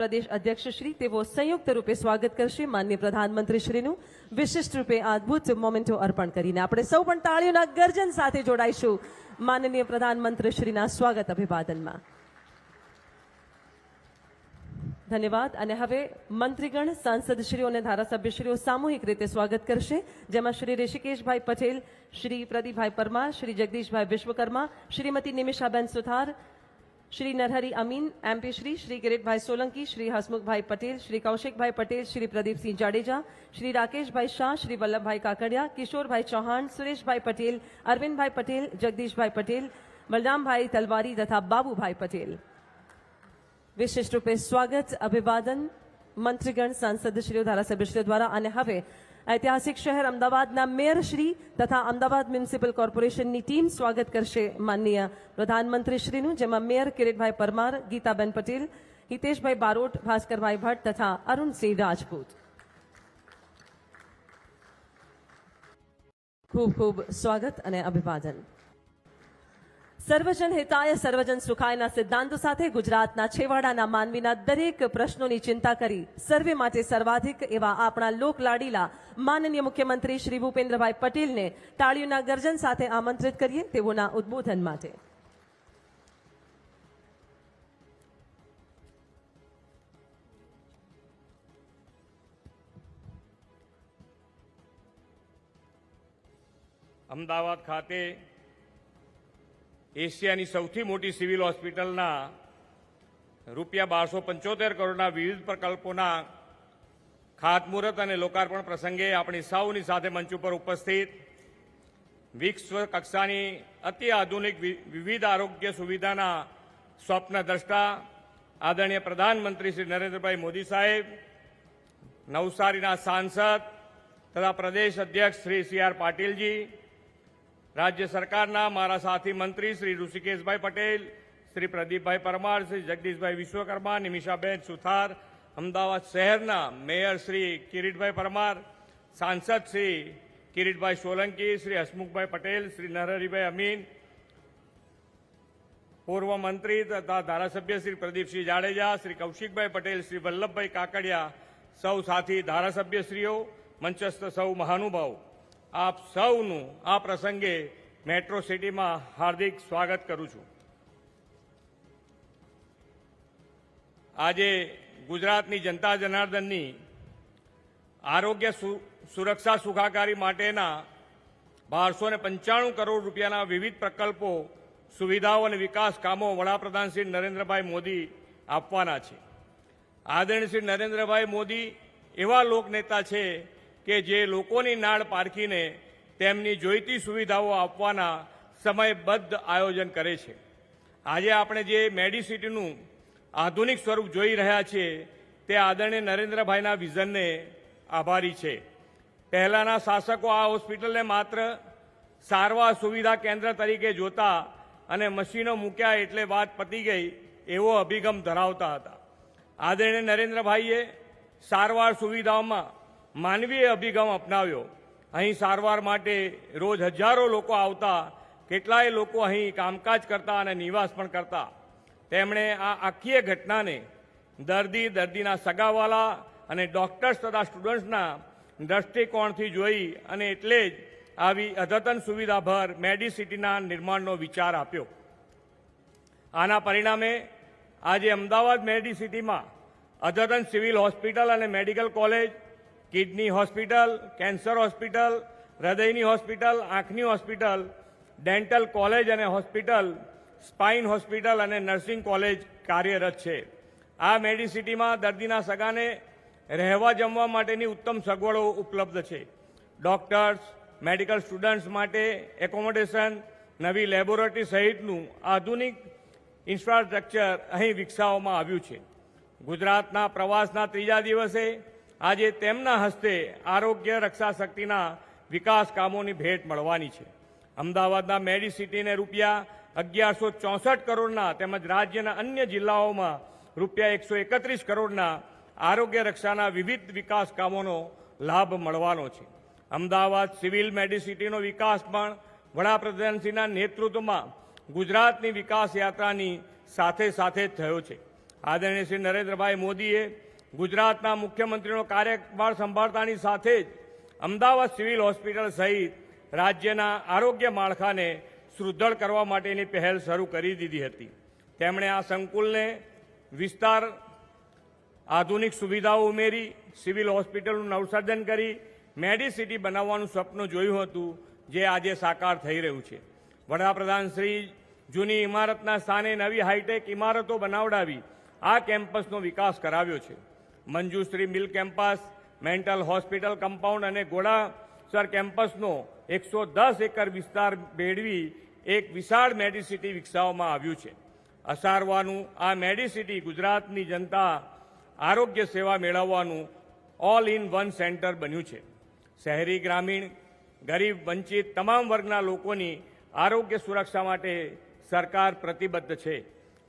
प्रदेश अध्यक्ष श्री तेवो संयुक्त रूपे स्वागत करशे। माननीय प्रधानमंत्री श्रीનું વિશિષ્ટ રૂપે અદ્ભુત મોમેન્ટો અર્પણ કરીને આપણે સૌ પણ તાળીઓના ગર્જન સાથે જોડાઈશું માનનીય પ્રધાનમંત્રી શ્રીના સ્વાગત અભિવાદનમાં। ધન્યવાદ। અને હવે મંત્રીગણ, સાંસદશ્રીઓ અને ધારાસભ્યશ્રીઓ સામૂહિક રીતે સ્વાગત કરશે, જેમાં શ્રી ઋષિકેશભાઈ પટેલ, શ્રી પ્રદીપભાઈ પરમાર, શ્રી જગદીશભાઈ વિશ્વકર્મા, શ્રીમતી નિમિષાબેન સુથાર, श्री नरहरी अमीन, एमपी श्री किरीटभाई सोलंकी, श्री हसमुखभाई पटेल, श्री कौशिकभाई पटेल, श्री प्रदीप सिंह जाडेजा, श्री राकेशभाई शाह, श्री वल्लभभाई काकड़िया, किशोरभाई चौहान, सुरेशभाई पटेल, अरविंदभाई पटेल, जगदीशभाई पटेल, बलरामभाई तलवारी तथा बाबूभाई पटेल। विशिष्ट रूपे स्वागत अभिवादन मंत्रीगण, सांसदश्रीओ, धारासभ्यश्रीओ द्वारा। અને હવે ऐतिहासिक शहर अमदावादના મેયર શ્રી તથા અમદાવાદ મ્યુનિસિપલ કોર્પોરેશનની ટીમ સ્વાગત કરશે માનનીય પ્રધાનમંત્રી શ્રીનું, જેમાં મેયર કિરીટભાઈ પરમાર, ગીતાબેન પટેલ, હિતેશભાઈ બારોટ, ભાસ્કરભાઈ ભટ્ટ તથા અરુણસિંહ રાજપૂત। ખૂબ ખૂબ સ્વાગત અને અભિવાદન। સર્વજન હિતાય સર્વજન સુખાયના સિદ્ધાંતો સાથે ગુજરાતના છેવાડાના માનવીના દરેક પ્રશ્નોની ચિંતા કરી સર્વે માટે સર્વાધિક એવા આપણા લોકલાડીલા માનનીય મુખ્યમંત્રી શ્રી ભૂપેન્દ્રભાઈ પટેલને તાળીઓના ગર્જન સાથે આમંત્રિત કરીએ તેઓના ઉદ્બોધન માટે। અમદાવાદ ખાતે એશિયાની સૌથી મોટી સિવિલ હોસ્પિટલના રૂપિયા 1275 કરોડના વિવિધ પ્રકલ્પોના ખાતમુહૂર્ત અને લોકાર્પણ પ્રસંગે આપણી સૌની સાથે મંચ ઉપર ઉપસ્થિત વિશ્વ કક્ષાની અતિ આધુનિક વિવિધ આરોગ્ય સુવિધાના સ્વપ્નદ્રષ્ટા આદરણીય પ્રધાનમંત્રી શ્રી નરેન્દ્રભાઈ મોદી સાહેબ, નવસારીના સાંસદ તથા પ્રદેશ અધ્યક્ષ શ્રી સી.આર. પાટીલજી, राज्य सरकारना मारा साथी मंत्री श्री ऋषिकेशभाई पटेल, श्री प्रदीपभाई परमार, श्री जगदीशभाई विश्वकर्मा, निमिषाबेन सुथार, अमदावाद शहरना मेयर श्री किरीटभाई परमार, सांसद श्री किरीटभाई सोलंकी, श्री हसमुखभाई पटेल, श्री नरहरीभाई अमीन, पूर्व मंत्री तथा धारासभ्य श्री प्रदीप सिंह जाडेजा, श्री कौशिकभाई पटेल, श्री वल्लभभाई काकड़िया, सौ साथी धारासभ्यश्रीओ, मंचस्थ सौ महानुभाव, आप सौनु आ प्रसंगे मेट्रो सिटी में हार्दिक स्वागत करूं छूं। आज गुजरातनी जनता जनार्दननी आरोग्य सुरक्षा सुखाकारी माटेना 1295 करोड़ रूपियाना विविध प्रकल्पो, सुविधाओं और विकास कामों वडाप्रधान श्री नरेन्द्रभाई मोदी आपवाना छे। आदरणीय श्री नरेन्द्रभाई मोदी एवा लोकनेता छे કે જે લોકોની નાળ પારખીને તેમની જોઈતી સુવિધાઓ આપવાના સમયબદ્ધ આયોજન કરે છે। આજે આપણે જે મેડિસિટીનું આધુનિક સ્વરૂપ જોઈ રહ્યા છીએ તે આદરણીય નરેન્દ્રભાઈના વિઝનને આભારી છે। પહેલાના શાસકો આ હોસ્પિટલને માત્ર સારવાર સુવિધા કેન્દ્ર તરીકે જોતા અને મશીનો મૂક્યા એટલે વાત પતી ગઈ એવો અભિગમ ધરાવતા હતા। આદરણીય નરેન્દ્રભાઈએ સારવાર સુવિધાઓમાં मानवीय अभिगम अपनाव्यो। अहीं सारवार माटे रोज हजारों लोको आवता, केटलाय लोको अहीं कामकाज करता अने निवास पण करता। तेमणे आ आखी घटनाने दर्दी, दर्दीना सगावाला अने डॉक्टर्स तथा स्टुडंट्सना दृष्टिकोणथी जोई अने एटले ज आवी अद्यतन सुविधाभर मेडिसिटीना निर्माणनो विचार आप्यो। आना परिणामे आज अमदावाद मेडिसिटीमां अद्यतन सिविल होस्पिटल अने medical college, kidney hospital, cancer hospital, हृदयनी हॉस्पिटल, आंखनी हॉस्पिटल, डेंटल कॉलेज अने हॉस्पिटल, स्पाइन हॉस्पिटल अने नर्सिंग कॉलेज कार्यरत है। आ मेडिसिटी में दर्दीना सगाने रहवा जमवा माटेनी उत्तम सगवड़ो उपलब्ध है। डॉक्टर्स, मेडिकल स्टूडंट्स माटे एकोमोडेशन, नवी लेबोरेटरी सहितनु आधुनिक इंफ्रास्ट्रक्चर अहीं विकसाववामां आव्युं छे। गुजरातना प्रवासना त्रीजा दिवसे आज तेमना हस्ते आरोग्य रक्षा शक्तिना विकास कामोनी भेट मळवानी छे। अमदावादना मेडिसिटी ने रूपिया 1164 करोड़ना तेमज राज्यना अन्य जिल्लाओमां रूपिया 131 करोड़ना आरोग्य रक्षाना विविध विकास कामोनो लाभ मळवानो छे। अमदावाद सिविल मेडिसिटीनो विकास पण वडाप्रधानश्रीना नेतृत्वमां गुजरातनी विकास यात्रानी साथे साथे थयो छे। આદરણીય શ્રી નરેન્દ્રભાઈ મોદીએ ગુજરાતના મુખ્યમંત્રીનો કાર્યભાર સંભાળતાની સાથે જ અમદાવાદ સિવિલ હોસ્પિટલ સહિત રાજ્યના આરોગ્ય માળખાને સુદૃઢ કરવા માટેની પહેલ શરૂ કરી દીધી હતી. તેમણે આ સંકુલને વિસ્તાર આધુનિક સુવિધાઓ ઉમેરી સિવિલ હોસ્પિટલનું નવસર્જન કરી મેડિસિટી બનાવવાનું સપનું જોયું હતું, જે આજે સાકાર થઈ રહ્યું છે. વડાપ્રધાન શ્રી જૂની ઇમારતના સ્થાને નવી હાઈટેક ઇમારતો બનાવડાવી આ કેમ્પસનો વિકાસ કરાવ્યો છે. મંજુશ્રી મિલ કેમ્પસ, મેન્ટલ હોસ્પિટલ કમ્પાઉન્ડ અને ઘોડાસર કેમ્પસનો 110 એકર વિસ્તાર ભેળવી એક વિશાળ મેડિસિટી વિકસાવવામાં આવ્યું છે. અસારવાનું આ મેડિસિટી ગુજરાતની જનતા આરોગ્ય સેવા મેળવવાનું ઓલ ઇન વન સેન્ટર બન્યું છે. શહેરી, ગ્રામીણ, ગરીબ, વંચિત તમામ વર્ગના લોકોની આરોગ્ય સુરક્ષા માટે સરકાર પ્રતિબદ્ધ છે.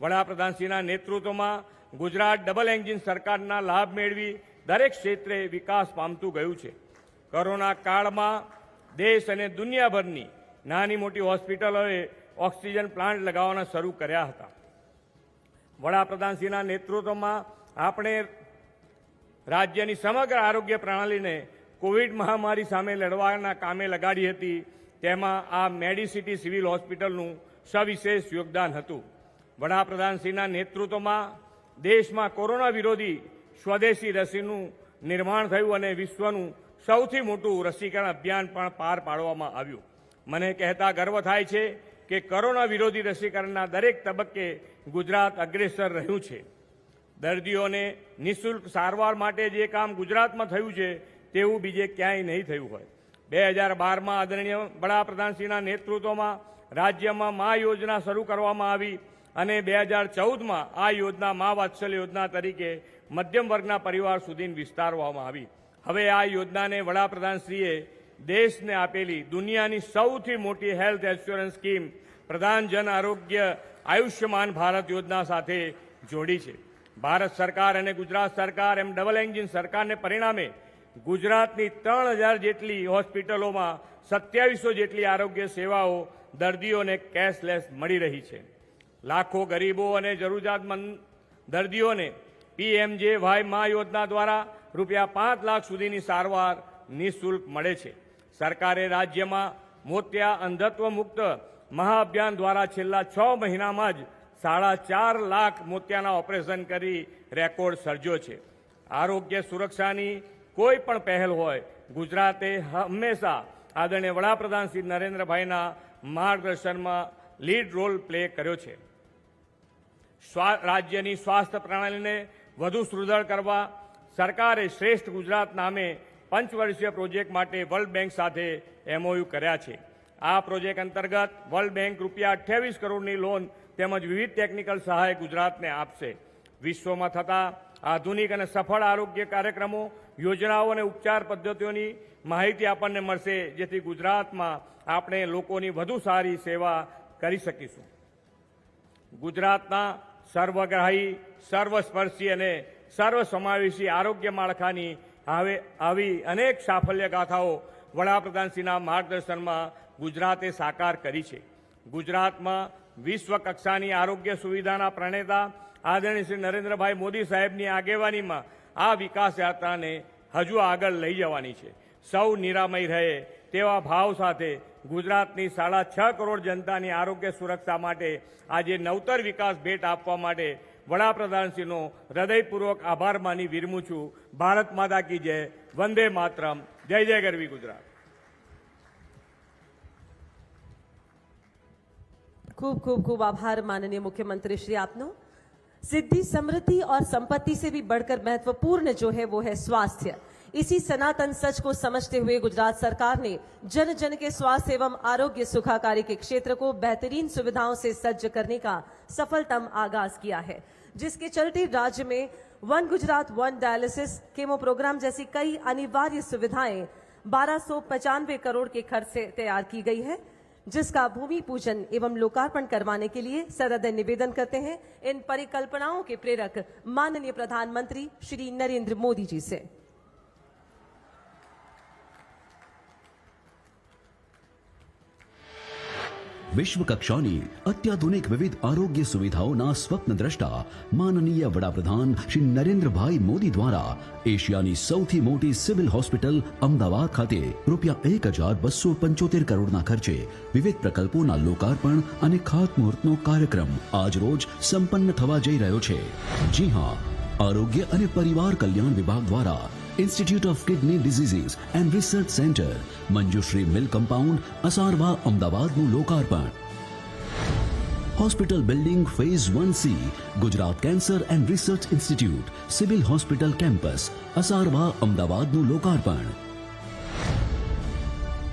વડાપ્રધાનશ્રીના નેતૃત્વમાં ગુજરાત ડબલ એન્જિન સરકારના લાભ મેળવી દરેક ક્ષેત્રે વિકાસ પામતું ગયું છે. કોરોના કાળમાં દેશ અને દુનિયાભરની નાની મોટી હોસ્પિટલોએ ઓક્સિજન પ્લાન્ટ લગાવવાના શરૂ કર્યા હતા. વડાપ્રધાનશ્રીના નેતૃત્વમાં આપણે રાજ્યની સમગ્ર આરોગ્ય પ્રણાલીને કોવિડ મહામારી સામે લડવાના કામે લગાડી હતી. તેમાં આ મેડિસિટી સિવિલ હોસ્પિટલનું સવિશેષ યોગદાન હતું. વડાપ્રધાનશ્રીના નેતૃત્વમાં દેશમાં કોરોના વિરોધી સ્વદેશી રસીનું નિર્માણ થયું અને વિશ્વનું સૌથી મોટું રસીકરણ અભિયાન પણ પાર પાડવામાં આવ્યું. મને કહેતા ગર્વ થાય છે કે કોરોના વિરોધી રસીકરણના દરેક તબક્કે ગુજરાત અગ્રેસર રહ્યું છે. દર્દીઓને નિઃશુલ્ક સારવાર માટે જે કામ ગુજરાતમાં થયું છે તેવું બીજે ક્યાંય નહીં થયું હોય. 2012માં આદરણીય વડાપ્રધાનશ્રીના નેતૃત્વમાં રાજ્યમાં મા યોજના શરૂ કરવામાં આવી અને 2014માં આ યોજના મા વાત્સલ્ય યોજના તરીકે મધ્યમ વર્ગના પરિવાર સુધી વિસ્તારવામાં આવી. હવે આ યોજનાને વડાપ્રધાનશ્રીએ દેશને આપેલી દુનિયાની સૌથી મોટી હેલ્થ એશ્યોરન્સ સ્કીમ પ્રધાન જન આરોગ્ય આયુષ્યમાન ભારત યોજના સાથે જોડી છે. ભારત સરકાર અને ગુજરાત સરકાર એમ ડબલ એન્જિન સરકારને પરિણામે ગુજરાતની 3000 જેટલી હોસ્પિટલોમાં 2700 જેટલી આરોગ્ય સેવાઓ દર્દીઓને કેશલેસ મળી રહી છે. લાખો ગરીબો અને જરૂરિયાતમંદ દર્દીઓને પીએમજેવાય મા યોજના દ્વારા ₹5 લાખ સુધીની સારવાર નિઃશુલ્ક મળે છે. સરકારે રાજ્યમાં મોતિયા અંધત્વ મુક્ત મહાઅભિયાન દ્વારા છેલ્લા 6 મહિનામાં જ 4.5 લાખ મોતિયાના ઓપરેશન કરી રેકોર્ડ સર્જ્યો છે. આરોગ્ય સુરક્ષાની કોઈ પણ પહેલ હોય, ગુજરાતે હંમેશા આદરણીય વડાપ્રધાન શ્રી નરેન્દ્રભાઈના માર્ગદર્શનમાં લીડ રોલ પ્લે કર્યો છે. રાજ્યની સ્વાસ્થ્ય પ્રણાલીને વધુ સુદૃઢ કરવા સરકારે શ્રેષ્ઠ ગુજરાત નામે પંચવર્ષીય પ્રોજેક્ટ માટે વર્લ્ડ બેંક સાથે MOU કર્યા છે. આ પ્રોજેક્ટ અંતર્ગત વર્લ્ડ બેંક ₹28 કરોડની લોન તેમજ વિવિધ ટેકનિકલ સહાય ગુજરાતને આપશે. વિશ્વમાં થતા આધુનિક અને સફળ આરોગ્ય કાર્યક્રમો, યોજનાઓ અને ઉપચાર પદ્ધતિઓની માહિતી આપણને મળશે, જેથી ગુજરાતમાં આપણે લોકોની વધુ સારી સેવા કરી શકીશું. ગુજરાતના સર્વગ્રાહી, સર્વસ્પર્શી અને સર્વસમાવેશી આરોગ્ય માળખાની આવી અનેક સાફલ્ય ગાથાઓ વડાપ્રધાનશ્રીના માર્ગદર્શનમાં ગુજરાતે સાકાર કરી છે. ગુજરાતમાં વિશ્વ કક્ષાની આરોગ્ય સુવિધાના પ્રણેતા આદરણીય શ્રી નરેન્દ્રભાઈ મોદી સાહેબની આગેવાનીમાં આ વિકાસ યાત્રાને હજુ આગળ લઈ જવાની છે. સૌ નિરામય રહે તેવા ભાવ સાથે ગુજરાતની 6.5 કરોડ જનતાની આરોગ્ય સુરક્ષા માટે આજે નવતર વિકાસ ભેટ આપવા માટે વડાપ્રધાનશ્રીનો હૃદયપૂર્વક આભાર માની વિરમું છું. ભારત માતા કી જય. વંદે માતરમ. જય જય ગરવી ગુજરાત. खूब खूब खूब आभार माननीय मुख्यमंत्री श्री आपनो. सिद्धि, समृद्धि और संपत्ति से भी बढ़कर महत्वपूर्ण जो है वो है स्वास्थ्य. इसी सनातन सच को समझते हुए गुजरात सरकार ने जन जन के स्वास्थ्य एवं आरोग्य सुखाकारी के क्षेत्र को बेहतरीन सुविधाओं से सज्ज करने का सफलतम आगाज किया है, जिसके चलते राज्य में one Gujarat one dialysis chemo programme जैसी कई अनिवार्य सुविधाएं 1295 करोड़ के खर्च से तैयार की गई है, जिसका भूमि पूजन एवं लोकार्पण करवाने के लिए सदय निवेदन करते हैं इन परिकल्पनाओं के प्रेरक माननीय प्रधानमंत्री श्री नरेंद्र मोदी जी से. વિશ્વ કક્ષાની અત્યાધુનિક વિવિધ આરોગ્ય સુવિધાઓના સ્વપ્નદ્રષ્ટા માનનીય વડાપ્રધાન શ્રી નરેન્દ્રભાઈ મોદી દ્વારા એશિયાની સૌથી મોટી સિવિલ હોસ્પિટલ અમદાવાદ ખાતે ₹1,275 કરોડના ખર્ચે વિવિધ પ્રકલ્પોના લોકાર્પણ અને ખાતમુહૂર્તનો કાર્યક્રમ આજ રોજ સંપન્ન થવા જઈ રહ્યો છે। જી હા, આરોગ્ય અને પરિવાર કલ્યાણ વિભાગ દ્વારા institute of kidney diseases and research centre Manjushri mill compound Asarwa અમદાવાદનું લોકાર્પણ। Hospital building phase 1C Gujarat cancer and research institute civil hospital campus Asarwa અમદાવાદનું લોકાર્પણ।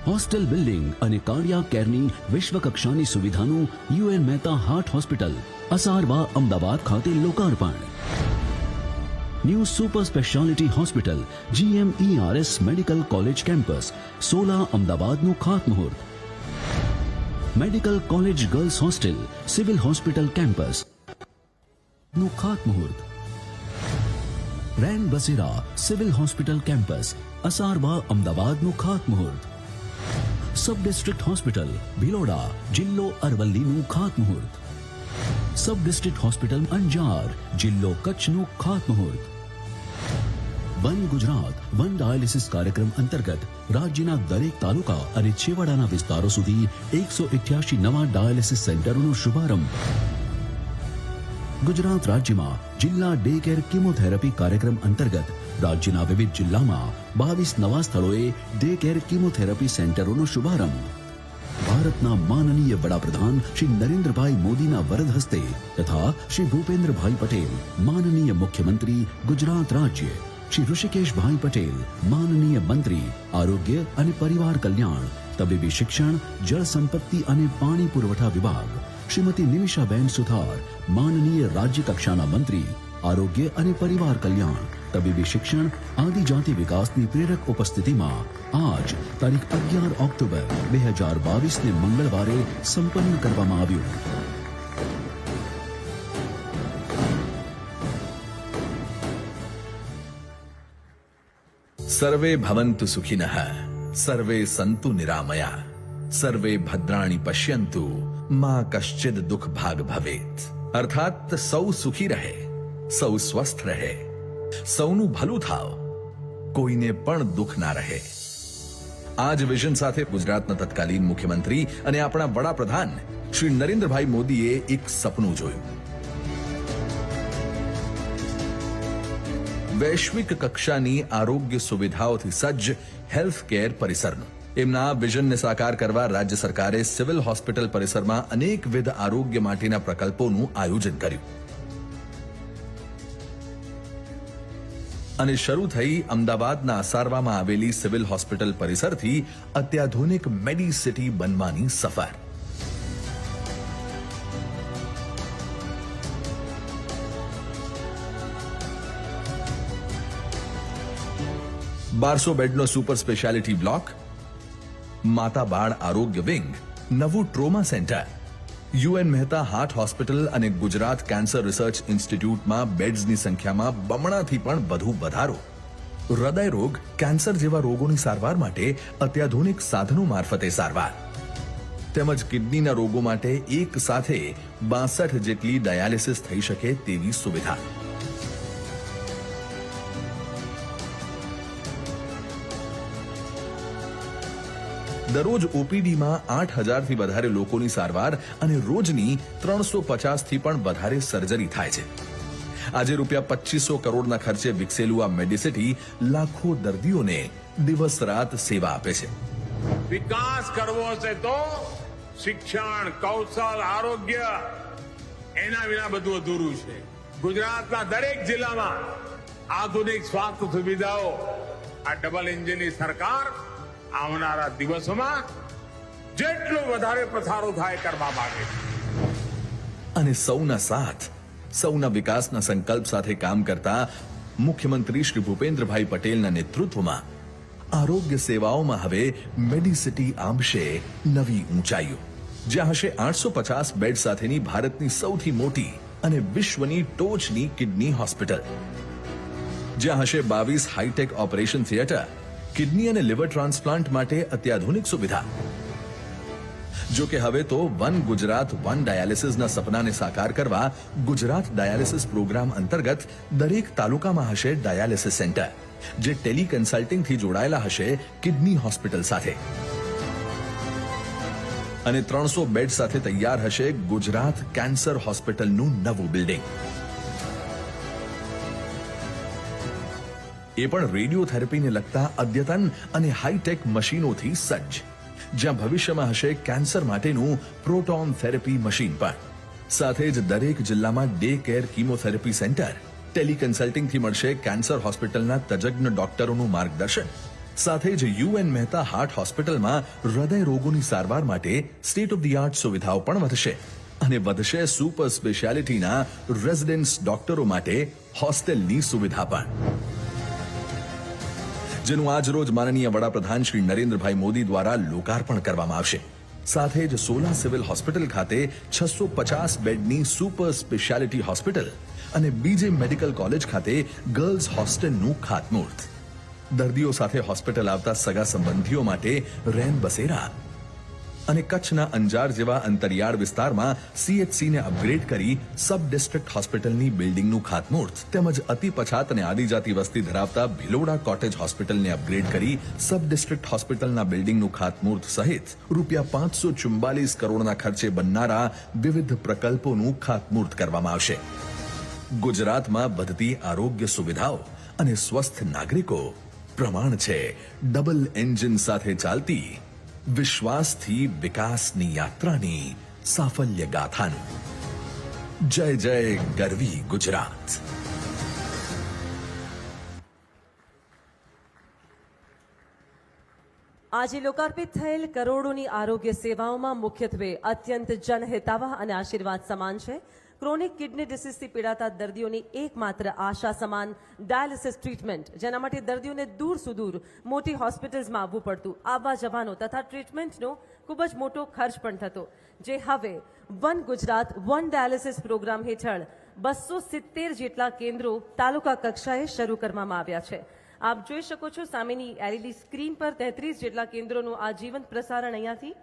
હોસ્ટેલ બિલ્ડિંગ અને કાર્ડિયાક કેરની વિશ્વકક્ષાની સુવિધાનું U N Mehta heart hospital Asarwa Ahmedabad ખાતે લોકાર્પણ। New super speciality hospital GMERS medical college campus Sola અમદાવાદનું ખાતમુહૂર્ત। Medical college girls hostel civil hospital campus નું ખાતમુહૂર્ત। Rain Basera civil hospital campus Asarwa અમદાવાદનું ખાતમુહૂર્ત। સબ ડિસ્ટ્રિક્ટ હોસ્પિટલ ભિલોડા જિલ્લો અરવલ્લીનું ખાતમુહૂર્ત। સબ ડિસ્ટ્રિક્ટ હોસ્પિટલ અંજાર જિલ્લો કચ્છનું ખાતમુહૂર્ત। વન ગુજરાત વન ડાયાલિસિસ કાર્યક્રમ અંતર્ગત રાજ્યના દરેક તાલુકા અને છેવાડાના વિસ્તારો સુધી 188 નવા ડાયાલિસિસ સેન્ટરોનો શુભારંભ। ગુજરાત રાજ્યમાં જિલ્લા ડે કેર કીમોથેરાપી કાર્યક્રમ અંતર્ગત રાજ્યના વિવિધ જિલ્લામાં 22 નવા સ્થળોએ ડે કેર કીમોથેરાપી સેન્ટરોનો શુભારંભ। ભારતના માનનીય વડાપ્રધાન શ્રી નરેન્દ્રભાઈ મોદીના વરદ હસ્તે તથા શ્રી ભૂપેન્દ્રભાઈ પટેલ માનનીય મુખ્યમંત્રી ગુજરાત રાજ્ય, શ્રી ઋષિકેશભાઈ પટેલ માનનીય મંત્રી આરોગ્ય અને પરિવાર કલ્યાણ, તબીબી શિક્ષણ, જળ સંપત્તિ અને પાણી પુરવઠા વિભાગ, શ્રીમતી નિમિષાબેન સુથાર માનનીય રાજ્ય કક્ષાના મંત્રી આરોગ્ય અને પરિવાર કલ્યાણ, તબીબી શિક્ષણ, આદિજાતિ વિકાસની પ્રેરક ઉપસ્થિતિમાં આજ તારીખ 11 ઓક્ટોબર 2022 મંગળવારે સંપન્ન કરવામાં આવ્યું। सर्वे भवन्तु सुखिनः, सर्वे सन्तु निरामया, सर्वे भद्राणि पश्यन्तु, मां कश्चिद दुख भाग भवेत्। अर्थात सौ सुखी रहे, सौ स्वस्थ रहे, સૌનું ભલું થાવ, કોઈને પણ દુઃખ ના રહે। આ જ વિઝન સાથે ગુજરાતના તત્કાલીન મુખ્યમંત્રી અને આપણા વડાપ્રધાન શ્રી નરેન્દ્રભાઈ મોદીએ એક સપનું જોયું। વૈશ્વિક કક્ષાની આરોગ્ય સુવિધાઓથી સજ્જ હેલ્થ કેર પરિસરનું। એમના વિઝનને સાકાર કરવા રાજ્ય સરકારે સિવિલ હોસ્પિટલ પરિસરમાં અનેકવિધ આરોગ્ય માટેના પ્રકલ્પોનું આયોજન કર્યું અને શરૂ થઈ અમદાવાદના અસારવામાં આવેલી સિવિલ હોસ્પિટલ પરિસરથી અત્યાધુનિક મેડિસિટી બનવાની સફર। બારસો બેડનો સુપર સ્પેશિયાલિટી બ્લોક, માતા બાળ આરોગ્ય વિંગ, નવું trauma centre, UN Mehta heart hospital અને ગુજરાત કેન્સર રિસર્ચ ઇન્સ્ટિટ્યૂટમાં બેડ્સની સંખ્યામાં બમણાથી પણ વધુ વધારો, હૃદય રોગ, કેન્સર જેવા રોગોની સારવાર માટે અત્યાધુનિક સાધનો મારફતે સારવાર, તેમજ કિડનીના રોગો માટે એક સાથે 62 જેટલી ડાયાલિસિસ થઈ શકે તેવી સુવિધા। દરરોજ ઓપીડીમાં 8000 થી વધારે લોકોની સારવાર અને રોજની 350 થી પણ વધારે સર્જરી થાય છે। આજે ₹2500 કરોડના ખર્ચે વિકસેલું આ મેડિસિટી લાખો દર્દીઓને દિવસ રાત સેવા આપે છે। વિકાસ કરવો છે તો શિક્ષણ, કૌશલ, આરોગ્ય એના વિના બધું અધૂરું છે। ગુજરાતના દરેક જિલ્લામાં આધુનિક સ્વાસ્થ્ય સુવિધાઓ આ ડબલ એન્જિનની સરકાર આવનારા દિવસોમાં જેટલો વધારે પ્રસારો થાય કરવા માંગે છે। અને સૌના સાથ, સૌના વિકાસના સંકલ્પ સાથે કામ કરતા મુખ્યમંત્રી શ્રી ભૂપેન્દ્રભાઈ પટેલના નેતૃત્વમાં આરોગ્ય સેવાઓમાં હવે મેડિસિટી આંબશે નવી ઊંચાઈઓ। જ્યાં હશે 850 બેડ સાથેની ભારતની સૌથી મોટી અને વિશ્વની ટોચની કિડની હોસ્પિટલ, જ્યાં હશે 22 હાઈટેક ઓપરેશન થિયેટર, કિડની અને લિવર ટ્રાન્સપ્લાન્ટ માટે અત્યાધુનિક સુવિધા, જો કે હવે તો વન ગુજરાત વન ડાયાલિસિસના સપનાને સાકાર કરવા ગુજરાત ડાયાલિસિસ પ્રોગ્રામ અંતર્ગત દરેક તાલુકામાં હશે ડાયાલિસિસ સેન્ટર, જે ટેલી કન્સલ્ટિંગથી જોડાયેલા હશે કિડની હોસ્પિટલ સાથે અને 300 બેડ સાથે તૈયાર હશે ગુજરાત કેન્સર હોસ્પિટલનું નવું બિલ્ડિંગ. એ પણ રેડિયોથેરાપીને લગતા અદ્યતન અને હાઈટેક મશીનોથી સજ્જ, જ્યાં ભવિષ્યમાં હશે કેન્સર માટેનું પ્રોટોન થેરેપી મશીન પણ. સાથે જ દરેક જિલ્લામાં ડે કેર કીમોથેરાપી સેન્ટર, ટેલિકન્સલ્ટિંગથી મળશે કેન્સર હોસ્પિટલના તજજ્ઞ ડોક્ટરોનું માર્ગદર્શન. સાથે જ યુએન મહેતા હાર્ટ હોસ્પિટલમાં હૃદય રોગોની સારવાર માટે સ્ટેટ ઓફ ધી આર્ટ સુવિધાઓ પણ વધશે અને વધશે સુપર સ્પેશિયાલિટીના રેઝિડેન્સ ડોક્ટરો માટે હોસ્ટેલની સુવિધા પણ, જેનું આજરોજ માનનીય વડાપ્રધાન શ્રી નરેન્દ્રભાઈ મોદી દ્વારા લોકાર્પણ કરવામાં આવશે. સાથે જ સોલા સિવિલ હોસ્પિટલ ખાતે 650 બેડની સુપર સ્પેશિયાલિટી હોસ્પિટલ અને બીજે મેડિકલ કોલેજ ખાતે ગર્લ્સ હોસ્ટેલનું ખાતમુહૂર્ત. દર્દીઓ સાથે હોસ્પિટલ આવતા સગા સંબંધીઓ માટે રેન બસેરા અને કચ્છના અંજાર જેવા અંતરિયાળ વિસ્તારમાં સીએચસીને અપગ્રેડ કરી સબ ડિસ્ટ્રિક્ટ હોસ્પિટલની બિલ્ડિંગનું ખાતમુહૂર્ત, તેમજ અતિ પછાત અને આદિજાતિ વસ્તી ધરાવતા ભિલોડા કોટેજ હોસ્પિટલને અપગ્રેડ કરી સબ ડિસ્ટ્રિક્ટ હોસ્પિટલના બિલ્ડિંગનું ખાતમુહૂર્ત સહિત ₹544 કરોડના ખર્ચે બનનારા વિવિધ પ્રકલ્પોનું ખાતમુહૂર્ત કરવામાં આવશે. ગુજરાતમાં વધતી આરોગ્ય સુવિધાઓ અને સ્વસ્થ નાગરિકો પ્રમાણ છે ડબલ એન્જિન સાથે ચાલતી વિશ્વાસથી વિકાસની યાત્રાની સાફલ્ય ગાથાનું. જય જય ગરવી ગુજરાત. આજે લોકાર્પિત થયેલ કરોડોની આરોગ્ય સેવાઓમાં મુખ્યત્વે અત્યંત જનહિતાવહ અને આશીર્વાદ સમાન છે. ક્રોનિક કિડની ડિસીઝથી પીડાતા દર્દીઓની એકમાત્ર આશા સમાન ડાયાલિસિસ ટ્રીટમેન્ટ, જેના માટે દર્દીઓને દૂર સુદૂર મોટી હોસ્પિટલ્સમાં આવવું પડતું, આવવા જવાનો તથા ટ્રીટમેન્ટનો ખૂબ જ મોટો ખર્ચ પણ થતો, જે હવે one Gujarat one dialysis programme હેઠળ 270 જેટલા કેન્દ્રો તાલુકા કક્ષાએ શરૂ કરવામાં આવ્યા છે. આપ જોઈ શકો છો સામેની એલઈડી સ્ક્રીન પર 33 જેટલા કેન્દ્રોનું આ જીવંત પ્રસારણ અહીંયાથી.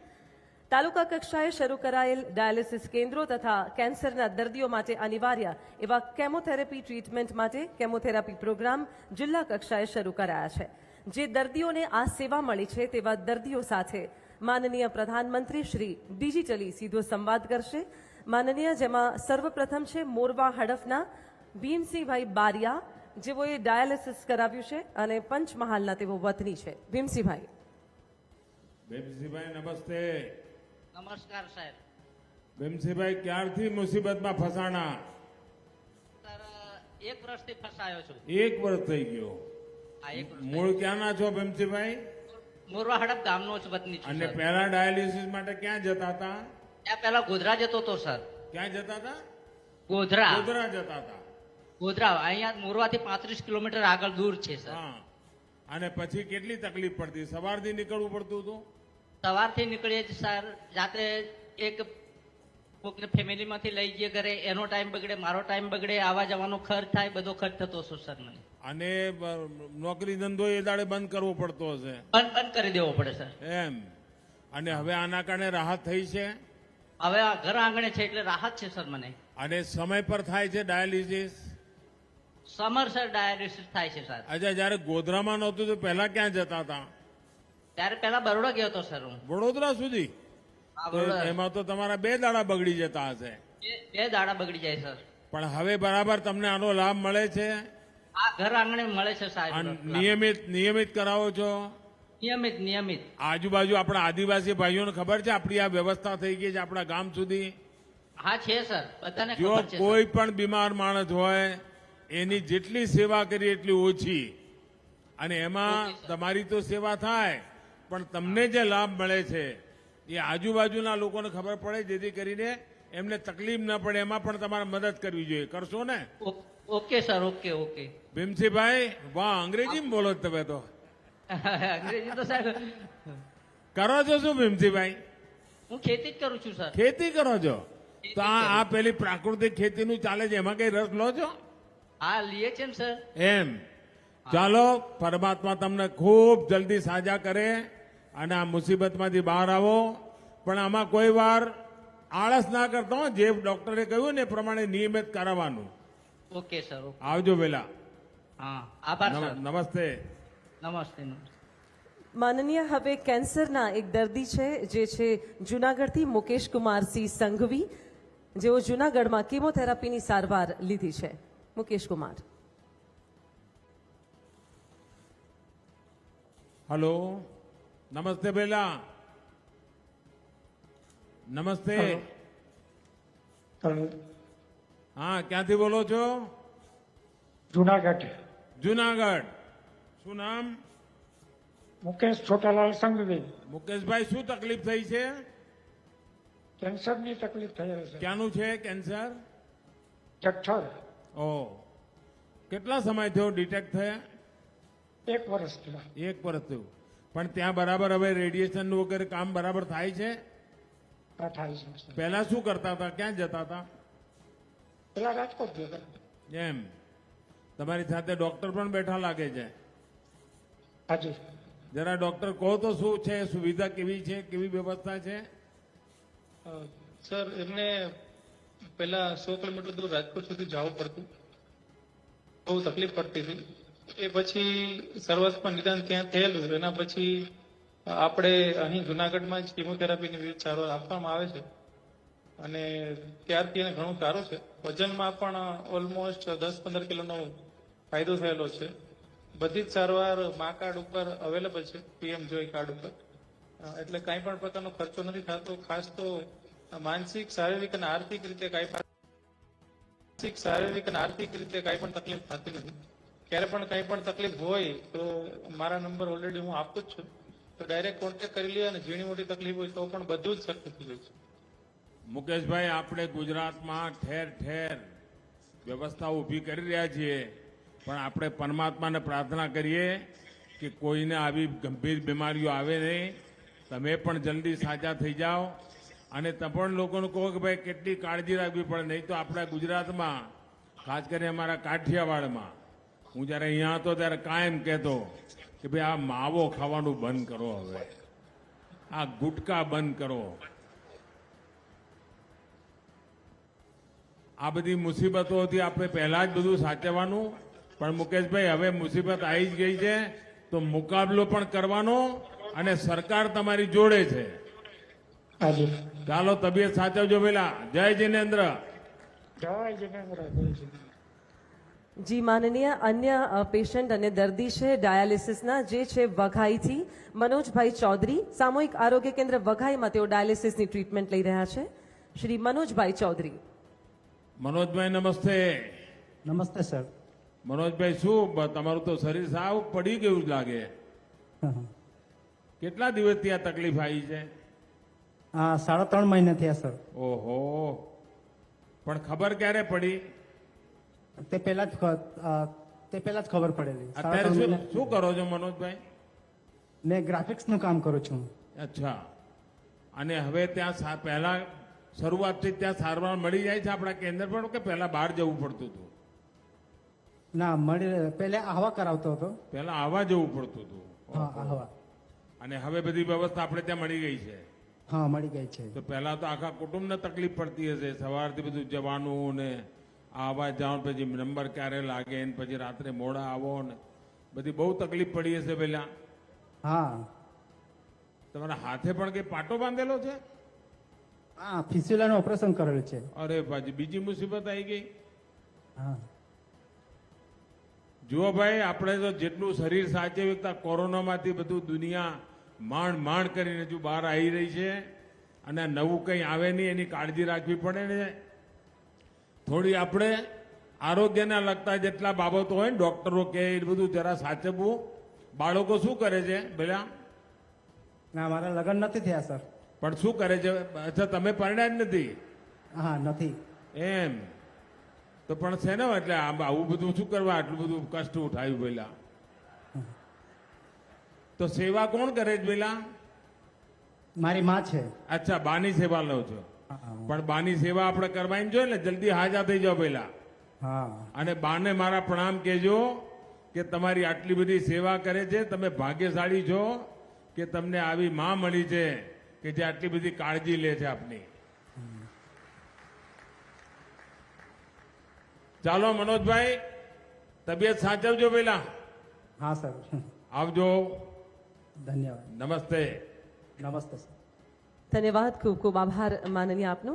તાલુકા કક્ષાએ શરૂ કરાયેલ ડાયાલિસિસ કેન્દ્રો તથા કેન્સરના દર્દીઓ માટે અનિવાર્ય એવા કેમોથેરાપી ટ્રીટમેન્ટ માટે કેમોથેરાપી પ્રોગ્રામ જિલ્લા કક્ષાએ શરૂ કરાયા છે. જે દર્દીઓને આ સેવા મળી છે તેવા દર્દીઓ સાથે માનનીય પ્રધાનમંત્રી શ્રી ડિજિટલી સીધો સંવાદ કરશે. માનનીય, જેમાં સર્વપ્રથમ છે મોરવા હડફના ભીમસિંહભાઈ બારિયા, જેઓએ ડાયાલિસિસ કરાવ્યું છે અને પંચમહાલના તેઓ વતની છે. ભીમસિંહભાઈ. ભીમસિંહભાઈ નમસ્તે. નમસ્કાર સાહેબ. ભીમસિંહભાઈ ક્યારથી મુસીબતમાં ફસાણા? સર 1 વર્ષથી ફસાયો છું. 1 વર્ષ થઈ ગયો. આ 1 વર્ષ. મૂળ ક્યાંના છો ભીમસિંહભાઈ? મોરવા હડપ ગામનો જ વતની છું. અને સર. પહેલા ડાયાલિસિસ માટે ક્યાં જતા હતા? ત્યાં પહેલા ગોધરા જતો હતો સર. ક્યાં જતા હતા? ગોધરા. ગોધરા જતા હતા. ગોધરા અહીંયા મોરવાથી 35 કિલોમીટર આગળ દૂર છે સર. હા. અને પછી કેટલી તકલીફ પડતી? સવારથી નીકળવું પડતું હતું? સવારથી નીકળીએ જ સર, જાતે એક કોકને ફેમિલીમાંથી લઈ જઈએ ઘરે, એનો ટાઈમ બગડે, મારો ટાઈમ બગડે, આવવા જવાનો ખર્ચ થાય, બધો ખર્ચ થતો હશે સર મને. અને નોકરી ધંધો એ દાડે બંધ કરવો પડતો હશે? બંધ કરી દેવો પડે સર. એમ. અને હવે આના કારણે રાહત થઈ છે? હવે આ ઘર આંગણે છે એટલે રાહત છે સર મને. અને સમય પર થાય છે ડાયાલિસિસ? સમયસર ડાયાલિસિસ થાય છે સર. અચ્છા, જયારે ગોધરામાં નહોતું તો પહેલા ક્યાં જતા હતા? ત્યારે પહેલા બરોડા ગયો હતો સર હું. વડોદરા સુધી? હા, તો બરોડા. એમાં તો તમારા 2 દાડા બગડી જતા હશે. બે દાડા બગડી જાય સર. પણ હવે બરાબર તમને આનો લાભ મળે છે? આ ઘર આંગણે મળે છે સાહેબ. આ નિયમિત કરાવો છો? નિયમિત. આજુબાજુ આપણા આદિવાસી ભાઈઓને ખબર છે આપણી આ વ્યવસ્થા થઈ ગઈ છે આપણા ગામ સુધી? હા છે સર, બધાને જો ખબર છે સર. કોઈ પણ બીમાર માણસ હોય એની જેટલી સેવા કરી એટલી ઓછી. અને એમાં ઓકે, સર. તમારી તો સેવા થાય, પણ તમને જે લાભ મળે છે એ આજુબાજુના લોકોને ખબર પડે, જેથી કરીને એમને તકલીફ ન પડે. એમાં પણ તમારે મદદ કરવી જોઈએ. કરશો ને? Okay sir, okay. ભીમસિંહભાઈ, વાહ, અંગ્રેજીમાં બોલો જ તમે તો. અંગ્રેજી તો સાહેબ કરો છો શું ભીમસિંહભાઈ? હું ખેતી જ કરું છું સર. ખેતી કરો છો? તો આ પેલી પ્રાકૃતિક ખેતીનું ચાલે છે, એમાં કઈ રસ લો છો? હા, લીએ છે ને સર. એમ. ચાલો, પરમાત્મા તમને ખૂબ જલ્દી સાજા કરે અને આ મુસીબતમાંથી બહાર આવો. પણ આમાં કોઈ વાર આળસ ના કરતા હો, જે ડોક્ટરે કહ્યું ને એ પ્રમાણે નિયમિત કરાવવાનું. Okay sir okay. આવજો વેલા. હા આભાર સર. નમસ્તે. નમસ્તે નમસ્તે. માનનીય હવે કેન્સરના એક દર્દી છે જે છે જુનાગઢથી મુકેશ કુમારસિંહ સંઘવી, જેઓ જુનાગઢમાં કીમોથેરાપીની સારવાર લીધી છે. મુકેશ કુમાર. હલો, નમસ્તે બેલા. નમસ્તે. હા, ક્યાંથી બોલો છો? જુનાગઢ. જુનાગઢ. શું નામ? મુકેશ છોટાલાલ સંઘવી. મુકેશભાઈ, શું તકલીફ થઈ છે? કેન્સરની તકલીફ થયેલ છે. ક્યાંનું છે કેન્સર? જઠ્ઠર. ઓ, કેટલા સમય થયો ડિટેક્ટ થયા? 1 વર્ષ થયા. 1 વર્ષ થયું. પણ ત્યાં બરાબર હવે રેડિયેશન વગેરે કામ બરાબર થાય છે? 28 પહેલા શું કરતા હતા? ક્યાં જતા હતા? પેલા રાજકોટ ગયા. એમ. તમારી સાથે ડોક્ટર પણ બેઠા લાગે છે. હાજી. જરા ડોક્ટર કહો તો શું છે, સુવિધા કેવી છે, કેવી વ્યવસ્થા છે? સર એમને પહેલા 100 કિલોમીટર દૂર રાજકોટ સુધી જવું પડતું, બહુ તકલીફ પડતી હતી. એ પછી શરૂઆતમાં નિદાન ત્યાં થયેલું. એના પછી આપણે અહીં જુનાગઢમાં જ કિમોથેરાપીની વિવિધ સારવાર આપવામાં આવે છે અને ત્યારથી એને ઘણું સારું છે. વજનમાં પણ ઓલમોસ્ટ 10-15 કિલોનો ફાયદો થયેલો છે. બધી જ સારવાર મા કાર્ડ ઉપર અવેલેબલ છે, પીએમ જોઈ કાર્ડ ઉપર. એટલે કાંઈ પણ પ્રકારનો ખર્ચો નથી થતો. ખાસ તો માનસિક, શારીરિક અને આર્થિક રીતે કાંઈ પણ તકલીફ થતી નથી. ક્યારે પણ કાંઈ પણ તકલીફ હોય તો મારા નંબર ઓલરેડી હું આપું જ છું, તો ડાયરેક્ટ કોન્ટેક્ટ કરી લે. અને ઝીણી મોટી તકલીફ હોય તો પણ બધું જ શક્ય થઈ જાય છે. મુકેશભાઈ, આપણે ગુજરાતમાં ઠેર ઠેર વ્યવસ્થા ઊભી કરી રહ્યા છીએ, પણ આપણે પરમાત્માને પ્રાર્થના કરીએ કે કોઈને આવી ગંભીર બીમારીઓ આવે નહીં. તમે પણ જલ્દી સાજા થઈ જાઓ અને તમે પણ લોકોને કહો કે ભાઈ કેટલી કાળજી રાખવી પડે. નહીં તો આપણા ગુજરાતમાં, ખાસ કરીને અમારા કાઠિયાવાડમાં, હું જ્યારે અહીંયા હતો ત્યારે કાયમ કહેતો કે ભાઈ આ માવો ખાવાનું બંધ કરો, હવે આ ગુટકા બંધ કરો. આ બધી મુસીબતોથી આપણે પહેલા જ બધું સાચવવાનું. પણ મુકેશભાઈ, હવે મુસીબત આવી જ ગઈ છે તો મુકાબલો પણ કરવાનો અને સરકાર તમારી જોડે છે. હાજી. ચાલો, તબિયત સાચવજો પેલા. જય જિનેન્દ્ર. જય જિનેન્દ્ર. જય જિનેન્દ્ર. જી માનનીય અન્ય પેશન્ટ અને દર્દી છે ડાયાલિસિસના, જે છે વઘાઈથી મનોજભાઈ ચૌધરી. સામૂહિક આરોગ્ય કેન્દ્ર વઘાઈમાં તેઓ ડાયાલિસિસની ટ્રીટમેન્ટ લઈ રહ્યા છે. શ્રી મનોજભાઈ ચૌધરી. મનોજભાઈ, નમસ્તે. નમસ્તે સર. મનોજભાઈ, શું તમારું તો શરીર સાવ પડી ગયું જ લાગે. કેટલા દિવસથી આ તકલીફ આવી છે? 3.5 મહિના થયા સર. ઓહો, પણ ખબર ક્યારે પડી? તે પહેલા જ ખબર પડેલી. અત્યારે શું કરો છો મનોજભાઈ? મેં ગ્રાફિક્સનું કામ કરું છું. અચ્છા. અને હવે ત્યાં પહેલા શરૂઆતથી ત્યાં સારવાર મળી જાય છે આપણા કેન્દ્ર પર, કે પહેલા બહાર જવું પડતું હતું? ના, પહેલા આહવા કરાવતો હતો. પહેલા આવવા જવું પડતું હતું. હા, આહવા. અને હવે બધી વ્યવસ્થા આપણે ત્યાં મળી ગઈ છે. હા, મળી ગઈ છે. તો પહેલા તો આખા કુટુંબને તકલીફ પડતી હશે, સવારથી બધું જવાનું ને આવવા જવાનું, પછી નંબર ક્યારે લાગે ને પછી રાત્રે મોડા આવો ને બધી બહુ તકલીફ પડી હશે પેલા. હા. તમારા હાથે પણ કઈ પાટો બાંધેલો છે? હા, ફિસ્યુલાનું ઓપરેશન કરેલું છે. અરે પાછી બીજી મુસીબત આવી ગઈ. હા. જુઓ ભાઈ, આપણે તો જેટલું શરીર સાચવતા કોરોનામાંથી બધું દુનિયા માંડ કરીને હજુ બહાર આવી રહી છે. અને નવું કંઈ આવે નહીં એની કાળજી રાખવી પડે ને. થોડી આપણે આરોગ્યના લગતા જેટલા બાબતો હોય ને, ડોક્ટરો કે એ બધું જરા સાચવવું. બાળકો શું કરે છે પેલા? ના, મારા લગ્ન નથી થયા સર. પણ શું કરે છે? અચ્છા, તમે પરણ્યા જ નથી? હા, નથી. એમ તો પણ છે ને, એટલે આવું બધું શું કરવા આટલું બધું કષ્ટ ઉઠાવ્યું પેલા? તો સેવા કોણ કરે છે પેલા? મારી માં છે. અચ્છા, બાની સેવા લો છો. પણ બાની સેવા આપણે કરવાની જોઈએ ને, જલ્દી હાજા થઈ જાઓ પેલા. હા. અને બાને મારા પ્રણામ કહેજો કે તમારી આટલી બધી સેવા કરે છે. તમે ભાગ્યશાળી છો કે તમને આવી માં મળી છે કે જે આટલી બધી કાળજી લે છે આપની. ચાલો મનોજભાઈ, તબિયત સાચવજો પેલા. हाँ सर આવજો. धन्यवाद નમસ્તે. नमस्ते सर. ધન્યવાદ, ખૂબ ખૂબ આભાર માનનીય આપનો.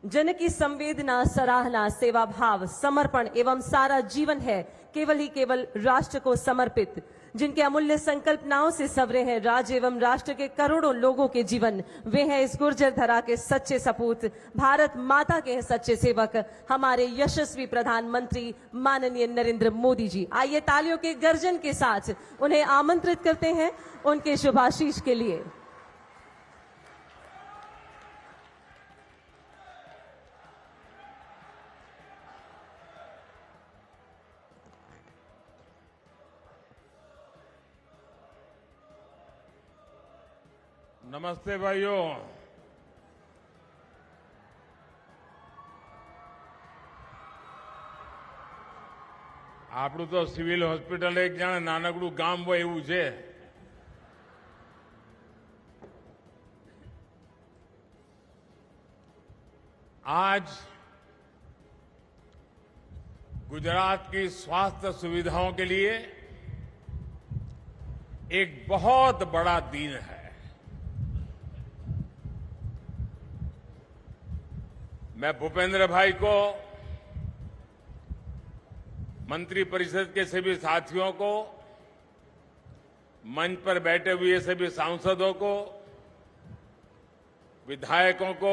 जन की संवेदना, सराहना, सेवा भाव, समर्पण एवं सारा जीवन है केवल ही केवल राष्ट्र को समर्पित, जिनके अमूल्य संकल्पनाओं से सवरे हैं राज्य एवं राष्ट्र के करोड़ों लोगों के जीवन। वे हैं इस गुर्जर धरा के सच्चे सपूत, भारत माता के सच्चे सेवक, हमारे यशस्वी प्रधानमंत्री माननीय नरेंद्र मोदी जी। आइए तालियों के गर्जन के साथ उन्हें आमंत्रित करते हैं उनके शुभाशीष के लिए। નમસ્તે ભાઈઓ. આપણું તો સિવિલ હોસ્પિટલ એક જાણે નાનકડું ગામ હોય એવું છે. आज गुजरात की स्वास्थ्य सुविधाओं के लिए एक बहुत बड़ा दिन है. मैं भूपेंद्र भाई को, मंत्री परिषद के सभी साथियों को, मंच पर बैठे हुए सभी सांसदों को, विधायकों को,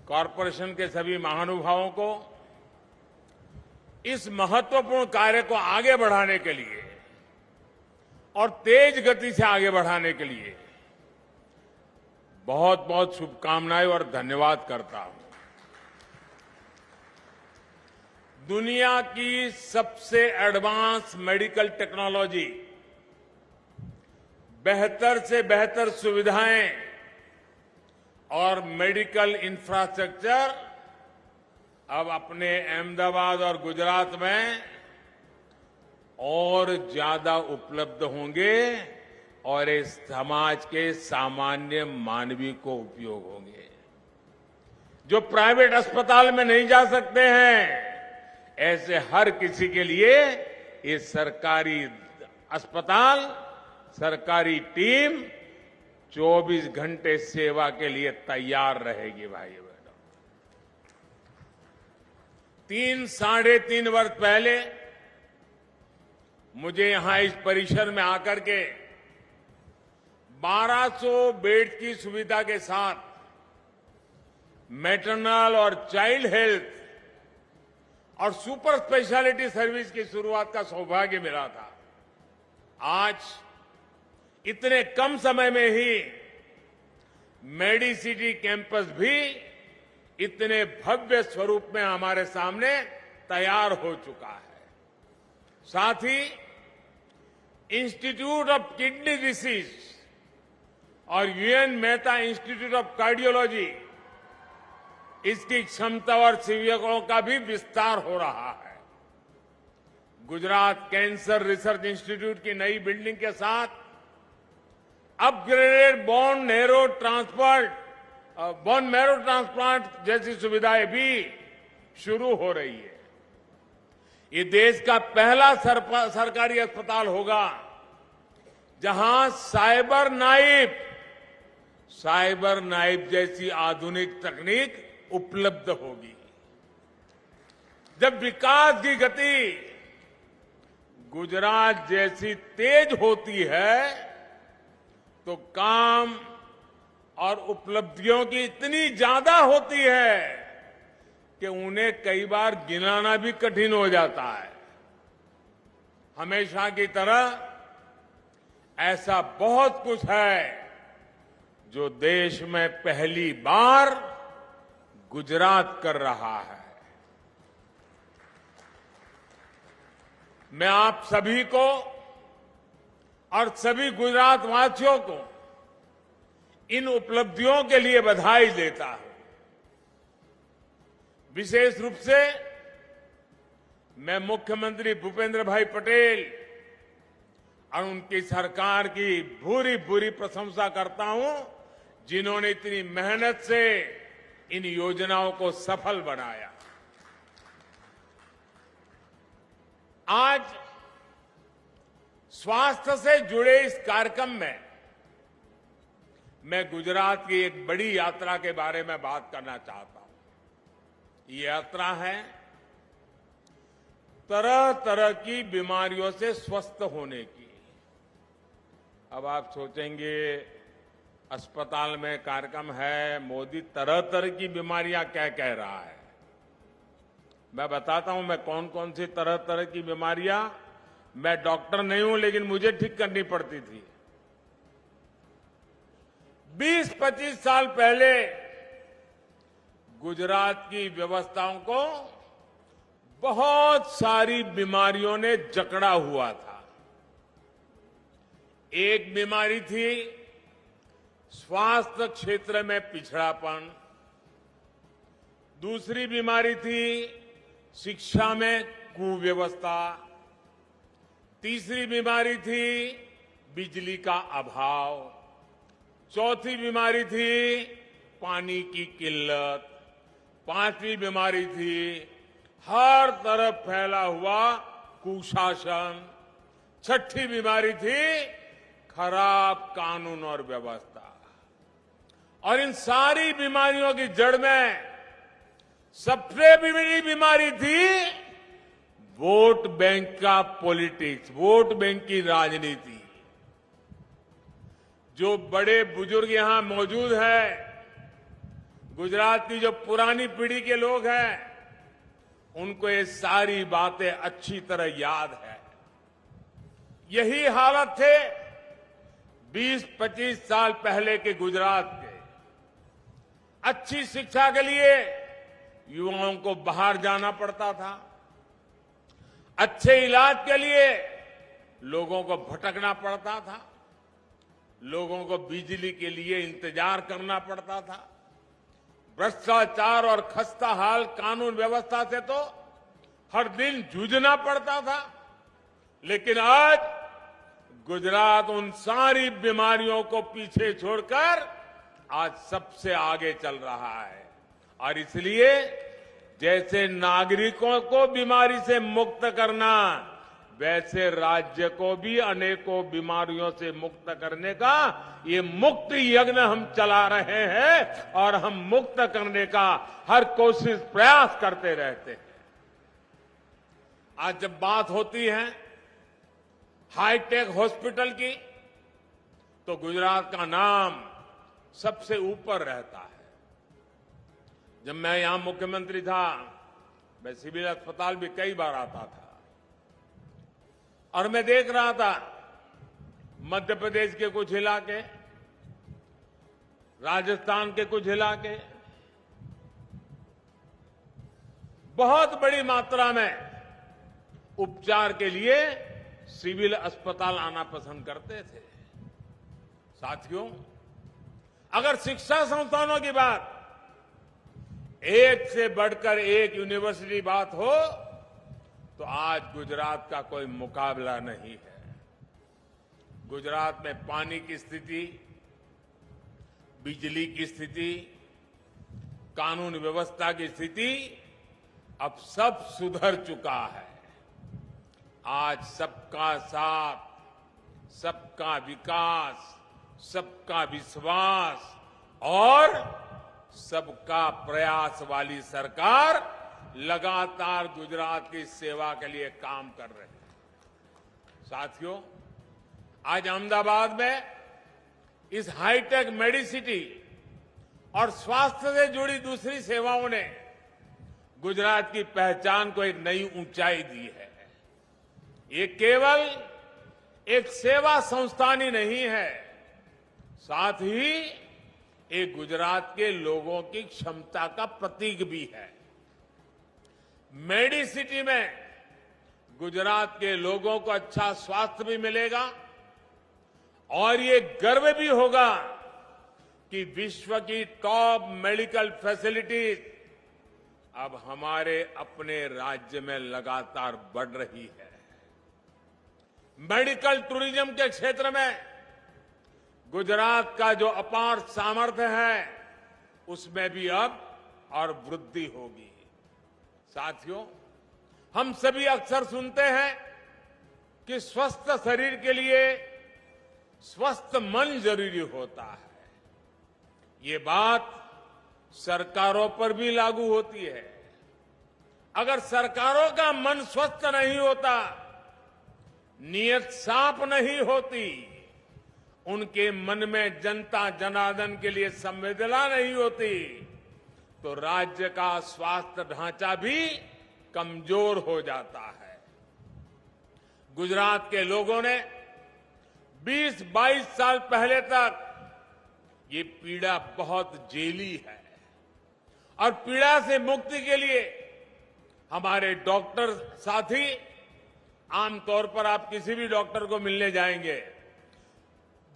कॉरपोरेशन के सभी महानुभावों को इस महत्वपूर्ण कार्य को आगे बढ़ाने के लिए और तेज गति से आगे बढ़ाने के लिए बहुत बहुत शुभकामनाएं और धन्यवाद करता हूं. दुनिया की सबसे एडवांस मेडिकल टेक्नोलॉजी, बेहतर से बेहतर सुविधाएं और मेडिकल इंफ्रास्ट्रक्चर अब अपने अहमदाबाद और गुजरात में और ज्यादा उपलब्ध होंगे और इस समाज के सामान्य मानवी को उपयोग होंगे. जो प्राइवेट अस्पताल में नहीं जा सकते हैं, ऐसे हर किसी के लिए ये सरकारी अस्पताल, सरकारी टीम 24 घंटे सेवा के लिए तैयार रहेगी. भाई बहनों, 3-3.5 वर्ष पहले मुझे यहां इस परिसर में आकर के 1200 बेड की सुविधा के साथ मैटरनल और चाइल्ड हेल्थ और सुपर स्पेशलिटी सर्विस की शुरुआत का सौभाग्य मिला था. आज इतने कम समय में ही मेडिसिटी कैंपस भी इतने भव्य स्वरूप में हमारे सामने तैयार हो चुका है. साथ ही इंस्टीट्यूट ऑफ किडनी डिसीज और UN Mehta institute of cardiology, इसकी क्षमता और सुविधाओं का भी विस्तार हो रहा है. गुजरात कैंसर रिसर्च इंस्टीट्यूट की नई बिल्डिंग के साथ अपग्रेडेड बोन मैरो ट्रांसप्लांट जैसी सुविधाएं भी शुरू हो रही है. ये देश का पहला सरकारी अस्पताल होगा जहां साइबर नाइफ जैसी आधुनिक तकनीक उपलब्ध होगी. जब विकास की गति गुजरात जैसी तेज होती है तो काम और उपलब्धियों की इतनी ज्यादा होती है कि उन्हें कई बार गिनाना भी कठिन हो जाता है. हमेशा की तरह ऐसा बहुत कुछ है जो देश में पहली बार गुजरात कर रहा है. मैं आप सभी को और सभी गुजरात वासियों को इन उपलब्धियों के लिए बधाई देता हूं. विशेष रूप से मैं मुख्यमंत्री भूपेंद्र भाई पटेल और उनकी सरकार की भूरी भूरी प्रशंसा करता हूं जिन्होंने इतनी मेहनत से इन योजनाओं को सफल बनाया। आज स्वास्थ्य से जुड़े इस कार्यक्रम में मैं गुजरात की एक बड़ी यात्रा के बारे में बात करना चाहता हूं। ये यात्रा है तरह तरह की बीमारियों से स्वस्थ होने की। अब आप सोचेंगे अस्पताल में कार्यक्रम है, मोदी तरह तरह की बीमारियां क्या कह रहा है। मैं बताता हूं मैं कौन कौन सी तरह तरह की बीमारियां, मैं डॉक्टर नहीं हूं लेकिन मुझे ठीक करनी पड़ती थी। 20-25 साल पहले गुजरात की व्यवस्थाओं को बहुत सारी बीमारियों ने जकड़ा हुआ था। एक बीमारी थी स्वास्थ्य क्षेत्र में पिछड़ापन, दूसरी बीमारी थी शिक्षा में कुव्यवस्था, तीसरी बीमारी थी बिजली का अभाव, चौथी बीमारी थी पानी की किल्लत, पांचवी बीमारी थी हर तरफ फैला हुआ कुशासन, छठी बीमारी थी खराब कानून और व्यवस्था। और इन सारी बीमारियों की जड़ में सबसे बड़ी बीमारी थी वोट बैंक का पॉलिटिक्स, वोट बैंक की राजनीति। जो बड़े बुजुर्ग यहां मौजूद हैं, गुजरात की जो पुरानी पीढ़ी के लोग हैं, उनको ये सारी बातें अच्छी तरह याद है। यही हालत थे 20-25 साल पहले के गुजरात के। अच्छी शिक्षा के लिए युवाओं को बाहर जाना पड़ता था, अच्छे इलाज के लिए लोगों को भटकना पड़ता था, लोगों को बिजली के लिए इंतजार करना पड़ता था, भ्रष्टाचार और खस्ता हाल कानून व्यवस्था से तो हर दिन जूझना पड़ता था। लेकिन आज गुजरात उन सारी बीमारियों को पीछे छोड़कर आज सबसे आगे चल रहा है। और इसलिए जैसे नागरिकों को बीमारी से मुक्त करना, वैसे राज्य को भी अनेकों बीमारियों से मुक्त करने का ये मुक्त यज्ञ हम चला रहे हैं और हम मुक्त करने का हर कोशिश प्रयास करते रहते हैं। आज जब बात होती है हाईटेक हॉस्पिटल की, तो गुजरात का नाम सबसे ऊपर रहता है। जब मैं यहां मुख्यमंत्री था, मैं सिविल अस्पताल भी कई बार आता था और मैं देख रहा था मध्य प्रदेश के कुछ इलाके, राजस्थान के कुछ इलाके बहुत बड़ी मात्रा में उपचार के लिए सिविल अस्पताल आना पसंद करते थे। साथियों, अगर शिक्षा संस्थानों की बात, एक से बढ़कर एक यूनिवर्सिटी बात हो, तो आज गुजरात का कोई मुकाबला नहीं है। गुजरात में पानी की स्थिति, बिजली की स्थिति, कानून व्यवस्था की स्थिति अब सब सुधर चुका है। आज सबका साथ, सबका विकास, सबका विश्वास और सबका प्रयास वाली सरकार लगातार गुजरात की सेवा के लिए काम कर रहे हैं। साथियों, आज अहमदाबाद में इस हाईटेक मेडिसिटी और स्वास्थ्य से जुड़ी दूसरी सेवाओं ने गुजरात की पहचान को एक नई ऊंचाई दी है। ये केवल एक सेवा संस्थान ही नहीं है, साथ ही एक गुजरात के लोगों की क्षमता का प्रतीक भी है। मेडिसिटी में गुजरात के लोगों को अच्छा स्वास्थ्य भी मिलेगा और ये गर्व भी होगा कि विश्व की टॉप मेडिकल फैसिलिटीज अब हमारे अपने राज्य में लगातार बढ़ रही है। मेडिकल टूरिज्म के क्षेत्र में गुजरात का जो अपार सामर्थ्य है उसमें भी अब और वृद्धि होगी। साथियों, हम सभी अक्सर सुनते हैं कि स्वस्थ शरीर के लिए स्वस्थ मन जरूरी होता है। ये बात सरकारों पर भी लागू होती है। अगर सरकारों का मन स्वस्थ नहीं होता, नीयत साफ नहीं होती, उनके मन में जनता जनार्दन के लिए संवेदना नहीं होती, तो राज्य का स्वास्थ्य ढांचा भी कमजोर हो जाता है। गुजरात के लोगों ने 20-22 साल पहले तक ये पीड़ा बहुत झेली है और पीड़ा से मुक्ति के लिए हमारे डॉक्टर साथी, आमतौर पर आप किसी भी डॉक्टर को मिलने जाएंगे,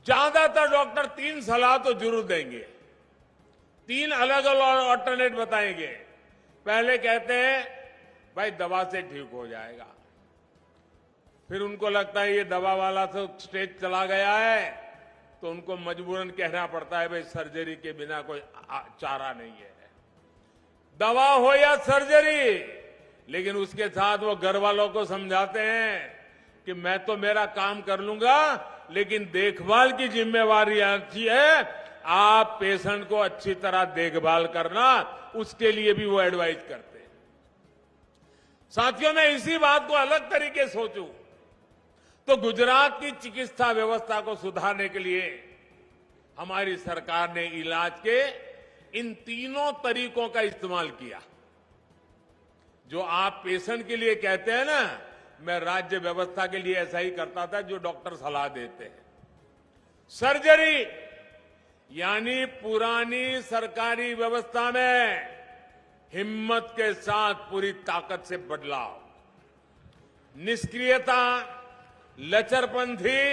ज्यादातर डॉक्टर 3 सलाह तो जरूर देंगे, 3 अलग अलग ऑल्टरनेट बताएंगे। पहले कहते हैं भाई दवा से ठीक हो जाएगा, फिर उनको लगता है ये दवा वाला तो स्टेज चला गया है, तो उनको मजबूरन कहना पड़ता है भाई सर्जरी के बिना कोई चारा नहीं है। दवा हो या सर्जरी, लेकिन उसके साथ वो घर वालों को समझाते हैं कि मैं तो मेरा काम कर लूंगा, लेकिन देखभाल की जिम्मेवारी आपकी है, आप पेशेंट को अच्छी तरह देखभाल करना, उसके लिए भी वो एडवाइज करते हैं। साथियों, मैं इसी बात को अलग तरीके सोचूं तो गुजरात की चिकित्सा व्यवस्था को सुधारने के लिए हमारी सरकार ने इलाज के इन तीनों तरीकों का इस्तेमाल किया। जो आप पेशेंट के लिए कहते हैं ना, मैं राज्य व्यवस्था के लिए ऐसा ही करता था जो डॉक्टर सलाह देते हैं। सर्जरी यानी पुरानी सरकारी व्यवस्था में हिम्मत के साथ पूरी ताकत से बदलाव, निष्क्रियता, लचरपंथी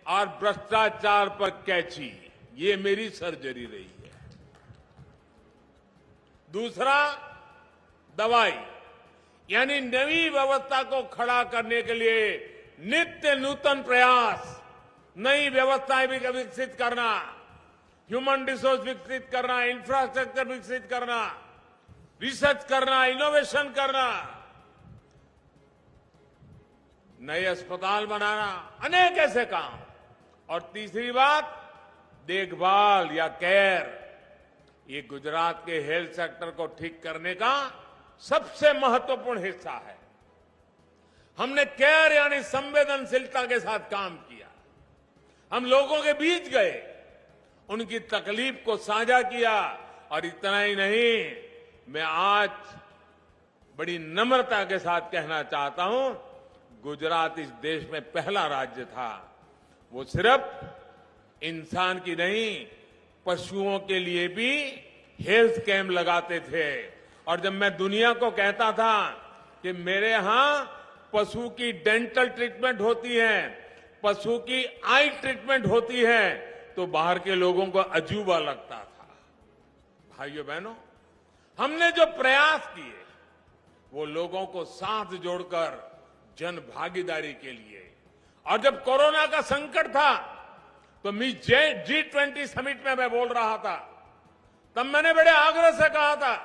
और भ्रष्टाचार पर कैची, ये मेरी सर्जरी रही है। दूसरा, दवाई यानी नई व्यवस्था को खड़ा करने के लिए नित्य नूतन प्रयास, नई व्यवस्थाएं भी विकसित करना, ह्यूमन रिसोर्स विकसित करना, इंफ्रास्ट्रक्चर विकसित करना, रिसर्च करना, इनोवेशन करना, नए अस्पताल बनाना, अनेक ऐसे काम। और तीसरी बात, देखभाल या केयर, ये गुजरात के हेल्थ सेक्टर को ठीक करने का सबसे महत्वपूर्ण हिस्सा है। हमने केयर यानी संवेदनशीलता के साथ काम किया। हम लोगों के बीच गए, उनकी तकलीफ को साझा किया, और इतना ही नहीं, मैं आज बड़ी नम्रता के साथ कहना चाहता हूं, गुजरात इस देश में पहला राज्य था, वो सिर्फ इंसान की नहीं, पशुओं के लिए भी हेल्थ कैंप लगाते थे। और जब मैं दुनिया को कहता था कि मेरे यहां पशु की डेंटल ट्रीटमेंट होती है, पशु की आई ट्रीटमेंट होती है, तो बाहर के लोगों को अजूबा लगता था। भाइयों बहनों, हमने जो प्रयास किए वो लोगों को साथ जोड़कर जन भागीदारी के लिए। और जब कोरोना का संकट था तो G20 समिट में मैं बोल रहा था, तब मैंने बड़े आग्रह से कहा था,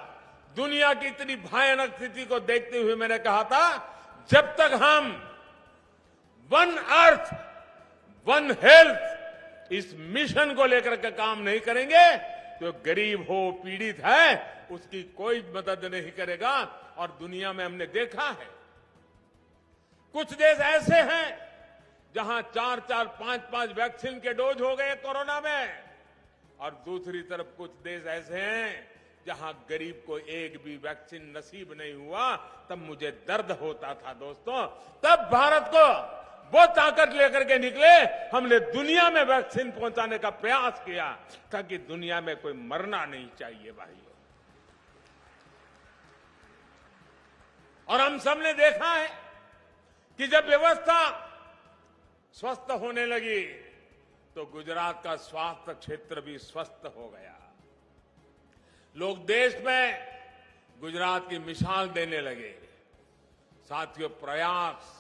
दुनिया की इतनी भयानक स्थिति को देखते हुए मैंने कहा था, जब तक हम वन अर्थ वन हेल्थ इस मिशन को लेकर के काम नहीं करेंगे, तो गरीब हो, पीड़ित है, उसकी कोई मदद नहीं करेगा। और दुनिया में हमने देखा है, कुछ देश ऐसे हैं जहां 4-4, 5-5 वैक्सीन के डोज हो गए कोरोना में, और दूसरी तरफ कुछ देश ऐसे हैं जहां गरीब को एक भी वैक्सीन नसीब नहीं हुआ। तब मुझे दर्द होता था दोस्तों, तब भारत को वो ताकत लेकर के निकले, हमने दुनिया में वैक्सीन पहुंचाने का प्रयास किया, ताकि दुनिया में कोई मरना नहीं चाहिए भाइयों। और हम सबने देखा है कि जब व्यवस्था स्वस्थ होने लगी तो गुजरात का स्वास्थ्य क्षेत्र भी स्वस्थ हो गया। लोग देश में गुजरात की मिसाल देने लगे। साथियों, प्रयास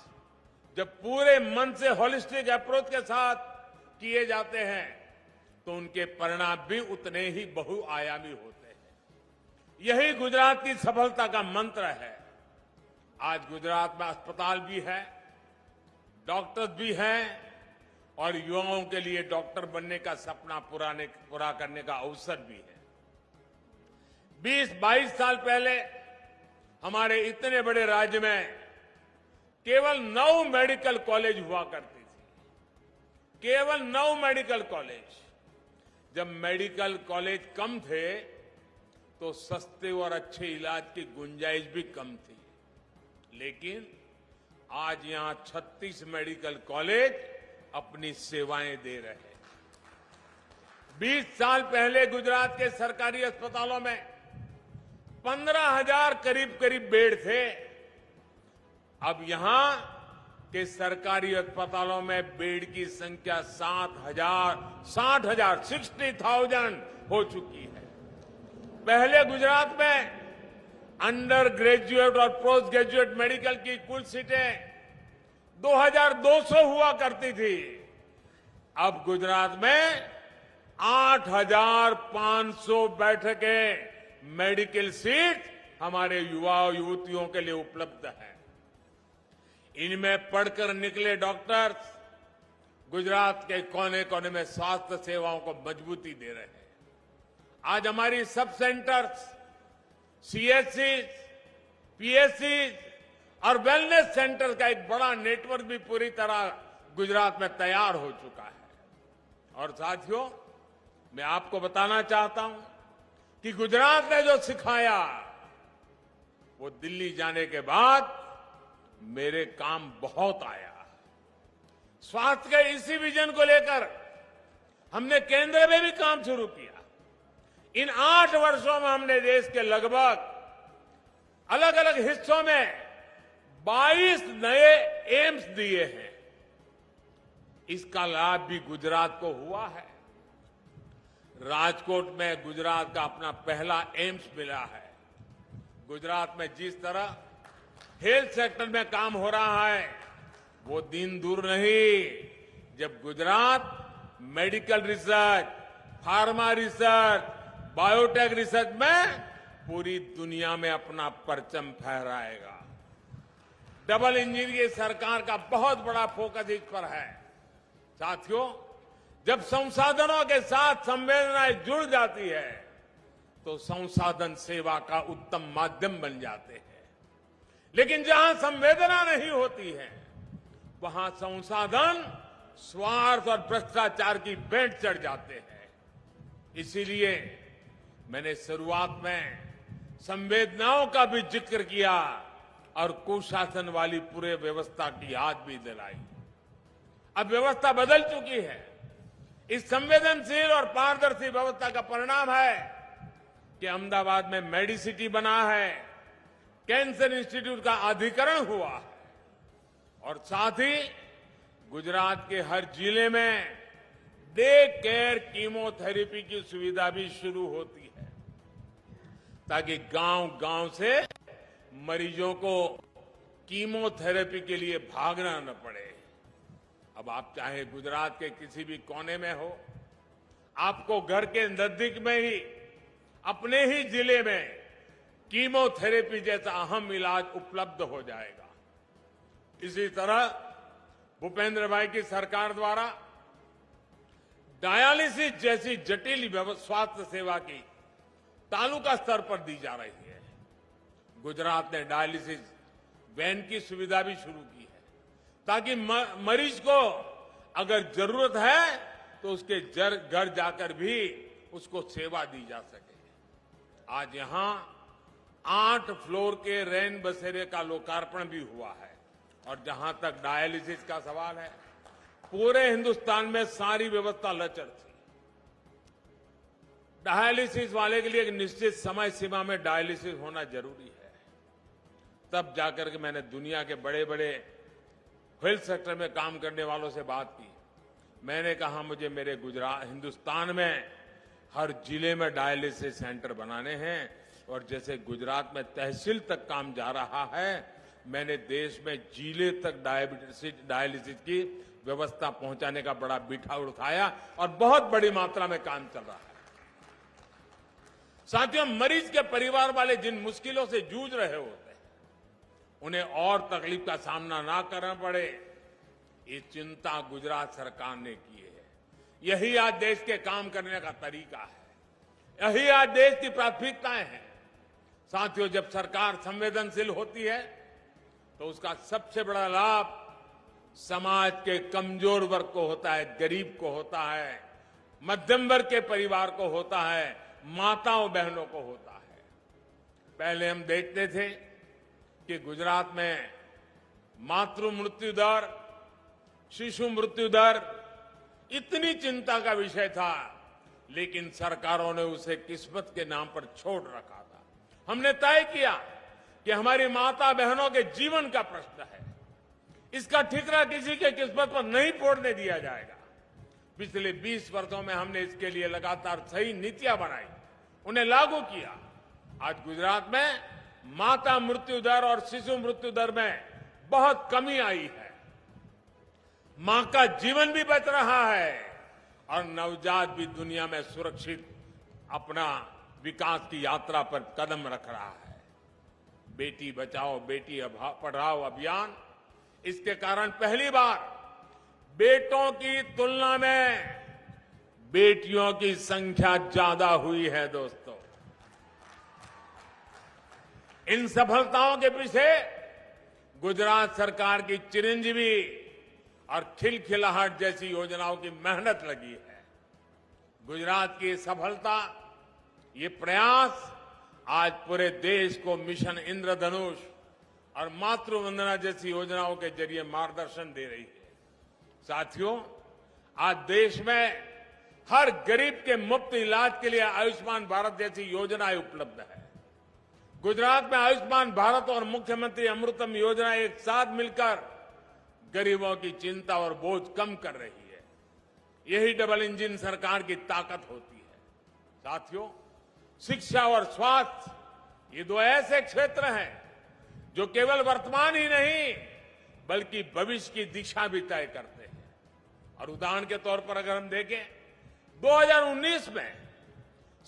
जब पूरे मन से होलिस्टिक अप्रोच के साथ किए जाते हैं तो उनके परिणाम भी उतने ही बहुआयामी होते हैं। यही गुजरात की सफलता का मंत्र है। आज गुजरात में अस्पताल भी है, डॉक्टर्स भी हैं और युवाओं के लिए डॉक्टर बनने का सपना पूरा करने का अवसर भी है। 20-22 साल पहले हमारे इतने बड़े राज्य में केवल 9 मेडिकल कॉलेज हुआ करती थी, केवल 9 मेडिकल कॉलेज। जब मेडिकल कॉलेज कम थे तो सस्ते और अच्छे इलाज की गुंजाइश भी कम थी, लेकिन आज यहां 36 मेडिकल कॉलेज अपनी सेवाएं दे रहे हैं। 20 साल पहले गुजरात के सरकारी अस्पतालों में 15,000 करीब बेड थे। अब यहां के सरकारी अस्पतालों में बेड की संख्या 60,000 हो चुकी है। पहले गुजरात में अंडर ग्रेजुएट और पोस्ट ग्रेजुएट मेडिकल की कुल सीटें 2,200 हुआ करती थी। अब गुजरात में 8,500 बैठकें मेडिकल सीट हमारे युवा युवतियों के लिए उपलब्ध है। इनमें पढ़कर निकले डॉक्टर्स गुजरात के कोने कोने में स्वास्थ्य सेवाओं को मजबूती दे रहे हैं। आज हमारी सब सेंटर्स, सीएचसी, पीएचसी और वेलनेस सेंटर का एक बड़ा नेटवर्क भी पूरी तरह गुजरात में तैयार हो चुका है। और साथियों, मैं आपको बताना चाहता हूं कि गुजरात ने जो सिखाया वो दिल्ली जाने के बाद मेरे काम बहुत आया। स्वास्थ्य के इसी विजन को लेकर हमने केंद्र में भी काम शुरू किया। इन 8 वर्षों में हमने देश के लगभग अलग अलग हिस्सों में 22 नए एम्स दिए हैं। इसका लाभ भी गुजरात को हुआ है। राजकोट में गुजरात का अपना पहला एम्स मिला है। गुजरात में जिस तरह हेल्थ सेक्टर में काम हो रहा है वो दिन दूर नहीं जब Gujarat medical research, pharma research, biotech research में पूरी दुनिया में अपना परचम फहराएगा। डबल इंजन की सरकार का बहुत बड़ा फोकस इस पर है। साथियों, जब संसाधनों के साथ संवेदनाएं जुड़ जाती है तो संसाधन सेवा का उत्तम माध्यम बन जाते हैं। लेकिन जहां संवेदना नहीं होती है वहां संसाधन स्वार्थ और भ्रष्टाचार की भेंट चढ़ जाते हैं। इसीलिए मैंने शुरुआत में संवेदनाओं का भी जिक्र किया और कुशासन वाली पूरे व्यवस्था की याद भी दिलाई। अब व्यवस्था बदल चुकी है। इस संवेदनशील और पारदर्शी व्यवस्था का परिणाम है कि अहमदाबाद में मेडिसिटी बना है, कैंसर इंस्टीट्यूट का अधिकरण हुआ है और साथ ही गुजरात के हर जिले में डे केयर कीमोथेरेपी की सुविधा भी शुरू होती है ताकि गांव-गांव से मरीजों को कीमोथेरेपी के लिए भागना न पड़े। अब आप चाहे गुजरात के किसी भी कोने में हो, आपको घर के नजदीक में ही अपने ही जिले में कीमोथेरेपी जैसा अहम इलाज उपलब्ध हो जाएगा। इसी तरह भूपेंद्र भाई की सरकार द्वारा डायलिसिस जैसी जटिल स्वास्थ्य सेवा की तालुका स्तर पर दी जा रही है। गुजरात ने डायलिसिस वैन की सुविधा भी शुरू की है ताकि मरीज को अगर जरूरत है तो उसके घर जाकर भी उसको सेवा दी जा सके। आज यहां 8 फ्लोर के रैन बसेरे का लोकार्पण भी हुआ है और जहां तक डायलिसिस का सवाल है, पूरे हिंदुस्तान में सारी व्यवस्था लचर थी। डायलिसिस वाले के लिए एक निश्चित समय सीमा में डायलिसिस होना जरूरी है। तब जाकर के मैंने दुनिया के बड़े बड़े हेल्थ सेक्टर में काम करने वालों से बात की। मैंने कहा मुझे मेरे हिंदुस्तान में हर जिले में डायलिसिस सेंटर बनाने हैं और जैसे गुजरात में तहसील तक काम जा रहा है मैंने देश में जिले तक डायलिसिस की व्यवस्था पहुंचाने का बड़ा बीठा उठाया और बहुत बड़ी मात्रा में काम चल रहा है। साथियों, मरीज के परिवार वाले जिन मुश्किलों से जूझ रहे होते हैं, उन्हें और तकलीफ का सामना ना करना पड़े, ये चिंता गुजरात सरकार ने की है। यही आज देश के काम करने का तरीका है, यही आज देश की प्राथमिकताएं हैं। साथियों, जब सरकार संवेदनशील होती है तो उसका सबसे बड़ा लाभ समाज के कमजोर वर्ग को होता है, गरीब को होता है, मध्यम वर्ग के परिवार को होता है, माताओं बहनों को होता है। पहले हम देखते थे कि गुजरात में मातृ मृत्यु दर, शिशु मृत्यु दर इतनी चिंता का विषय था, लेकिन सरकारों ने उसे किस्मत के नाम पर छोड़ रखा था। हमने तय किया कि हमारी माता बहनों के जीवन का प्रश्न है, इसका ठिकरा किसी के किस्मत पर नहीं फोड़ने दिया जाएगा। पिछले 20 वर्षों में हमने इसके लिए लगातार सही नीतियां बनाई, उन्हें लागू किया। आज गुजरात में माता मृत्यु दर और शिशु मृत्यु दर में बहुत कमी आई है, मां का जीवन भी बच रहा है और नवजात भी दुनिया में सुरक्षित अपना विकास की यात्रा पर कदम रख रहा है। बेटी बचाओ बेटी पढ़ाओ अभियान, इसके कारण पहली बार बेटों की तुलना में बेटियों की संख्या ज्यादा हुई है। दोस्तों, इन सफलताओं के पीछे गुजरात सरकार की चिरंजीवी और खिलखिलाहट जैसी योजनाओं की मेहनत लगी है। गुजरात की सफलता, ये प्रयास आज पूरे देश को मिशन इंद्रधनुष और मातृवंदना जैसी योजनाओं के जरिए मार्गदर्शन दे रही है। साथियों, आज देश में हर गरीब के मुफ्त इलाज के लिए आयुष्मान भारत जैसी योजनाएं उपलब्ध है। गुजरात में आयुष्मान भारत और मुख्यमंत्री अमृतम योजना एक साथ मिलकर गरीबों की चिंता और बोझ कम कर रही है। यही डबल इंजन सरकार की ताकत होती है। साथियों, शिक्षा और स्वास्थ्य ये दो ऐसे क्षेत्र हैं जो केवल वर्तमान ही नहीं बल्कि भविष्य की दिशा भी तय करते हैं। और उदाहरण के तौर पर अगर हम देखें, 2019 में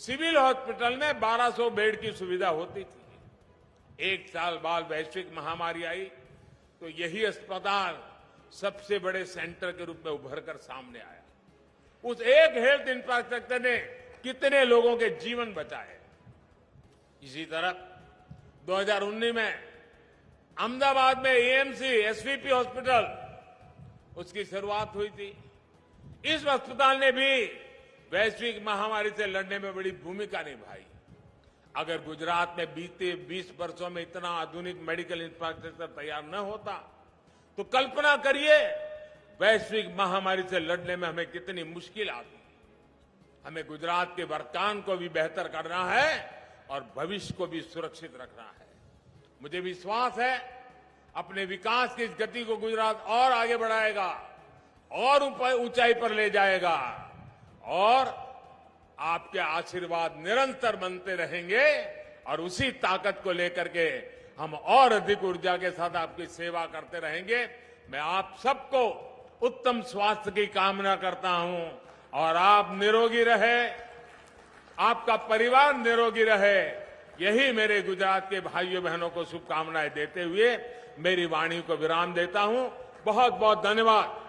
सिविल हॉस्पिटल में 1200 बेड की सुविधा होती थी। एक साल बाद वैश्विक महामारी आई तो यही अस्पताल सबसे बड़े सेंटर के रूप में उभर कर सामने आया। उस एक हेल्थ इंफ्रास्ट्रक्चर ने कितने लोगों के जीवन बचाए। इसी तरह 2019 में अहमदाबाद में एएमसी एसवीपी हॉस्पिटल, उसकी शुरुआत हुई थी। इस अस्पताल ने भी वैश्विक महामारी से लड़ने में बड़ी भूमिका निभाई। अगर गुजरात में बीते 20 वर्षों में इतना आधुनिक मेडिकल इंफ्रास्ट्रक्चर तैयार न होता तो कल्पना करिए वैश्विक महामारी से लड़ने में हमें कितनी मुश्किल आती। हमें गुजरात के वर्तमान को भी बेहतर करना है और भविष्य को भी सुरक्षित रखना है। मुझे विश्वास है अपने विकास की इस गति को गुजरात और आगे बढ़ाएगा और ऊंचाई पर ले जाएगा और आपके आशीर्वाद निरंतर बनते रहेंगे और उसी ताकत को लेकर के हम और अधिक ऊर्जा के साथ आपकी सेवा करते रहेंगे। मैं आप सबको उत्तम स्वास्थ्य की कामना करता हूं और आप निरोगी रहे, आपका परिवार निरोगी रहे, यही मेरे गुजरात के भाइयों बहनों को शुभकामनाएं देते हुए मेरी वाणी को विराम देता हूं। बहुत बहुत धन्यवाद।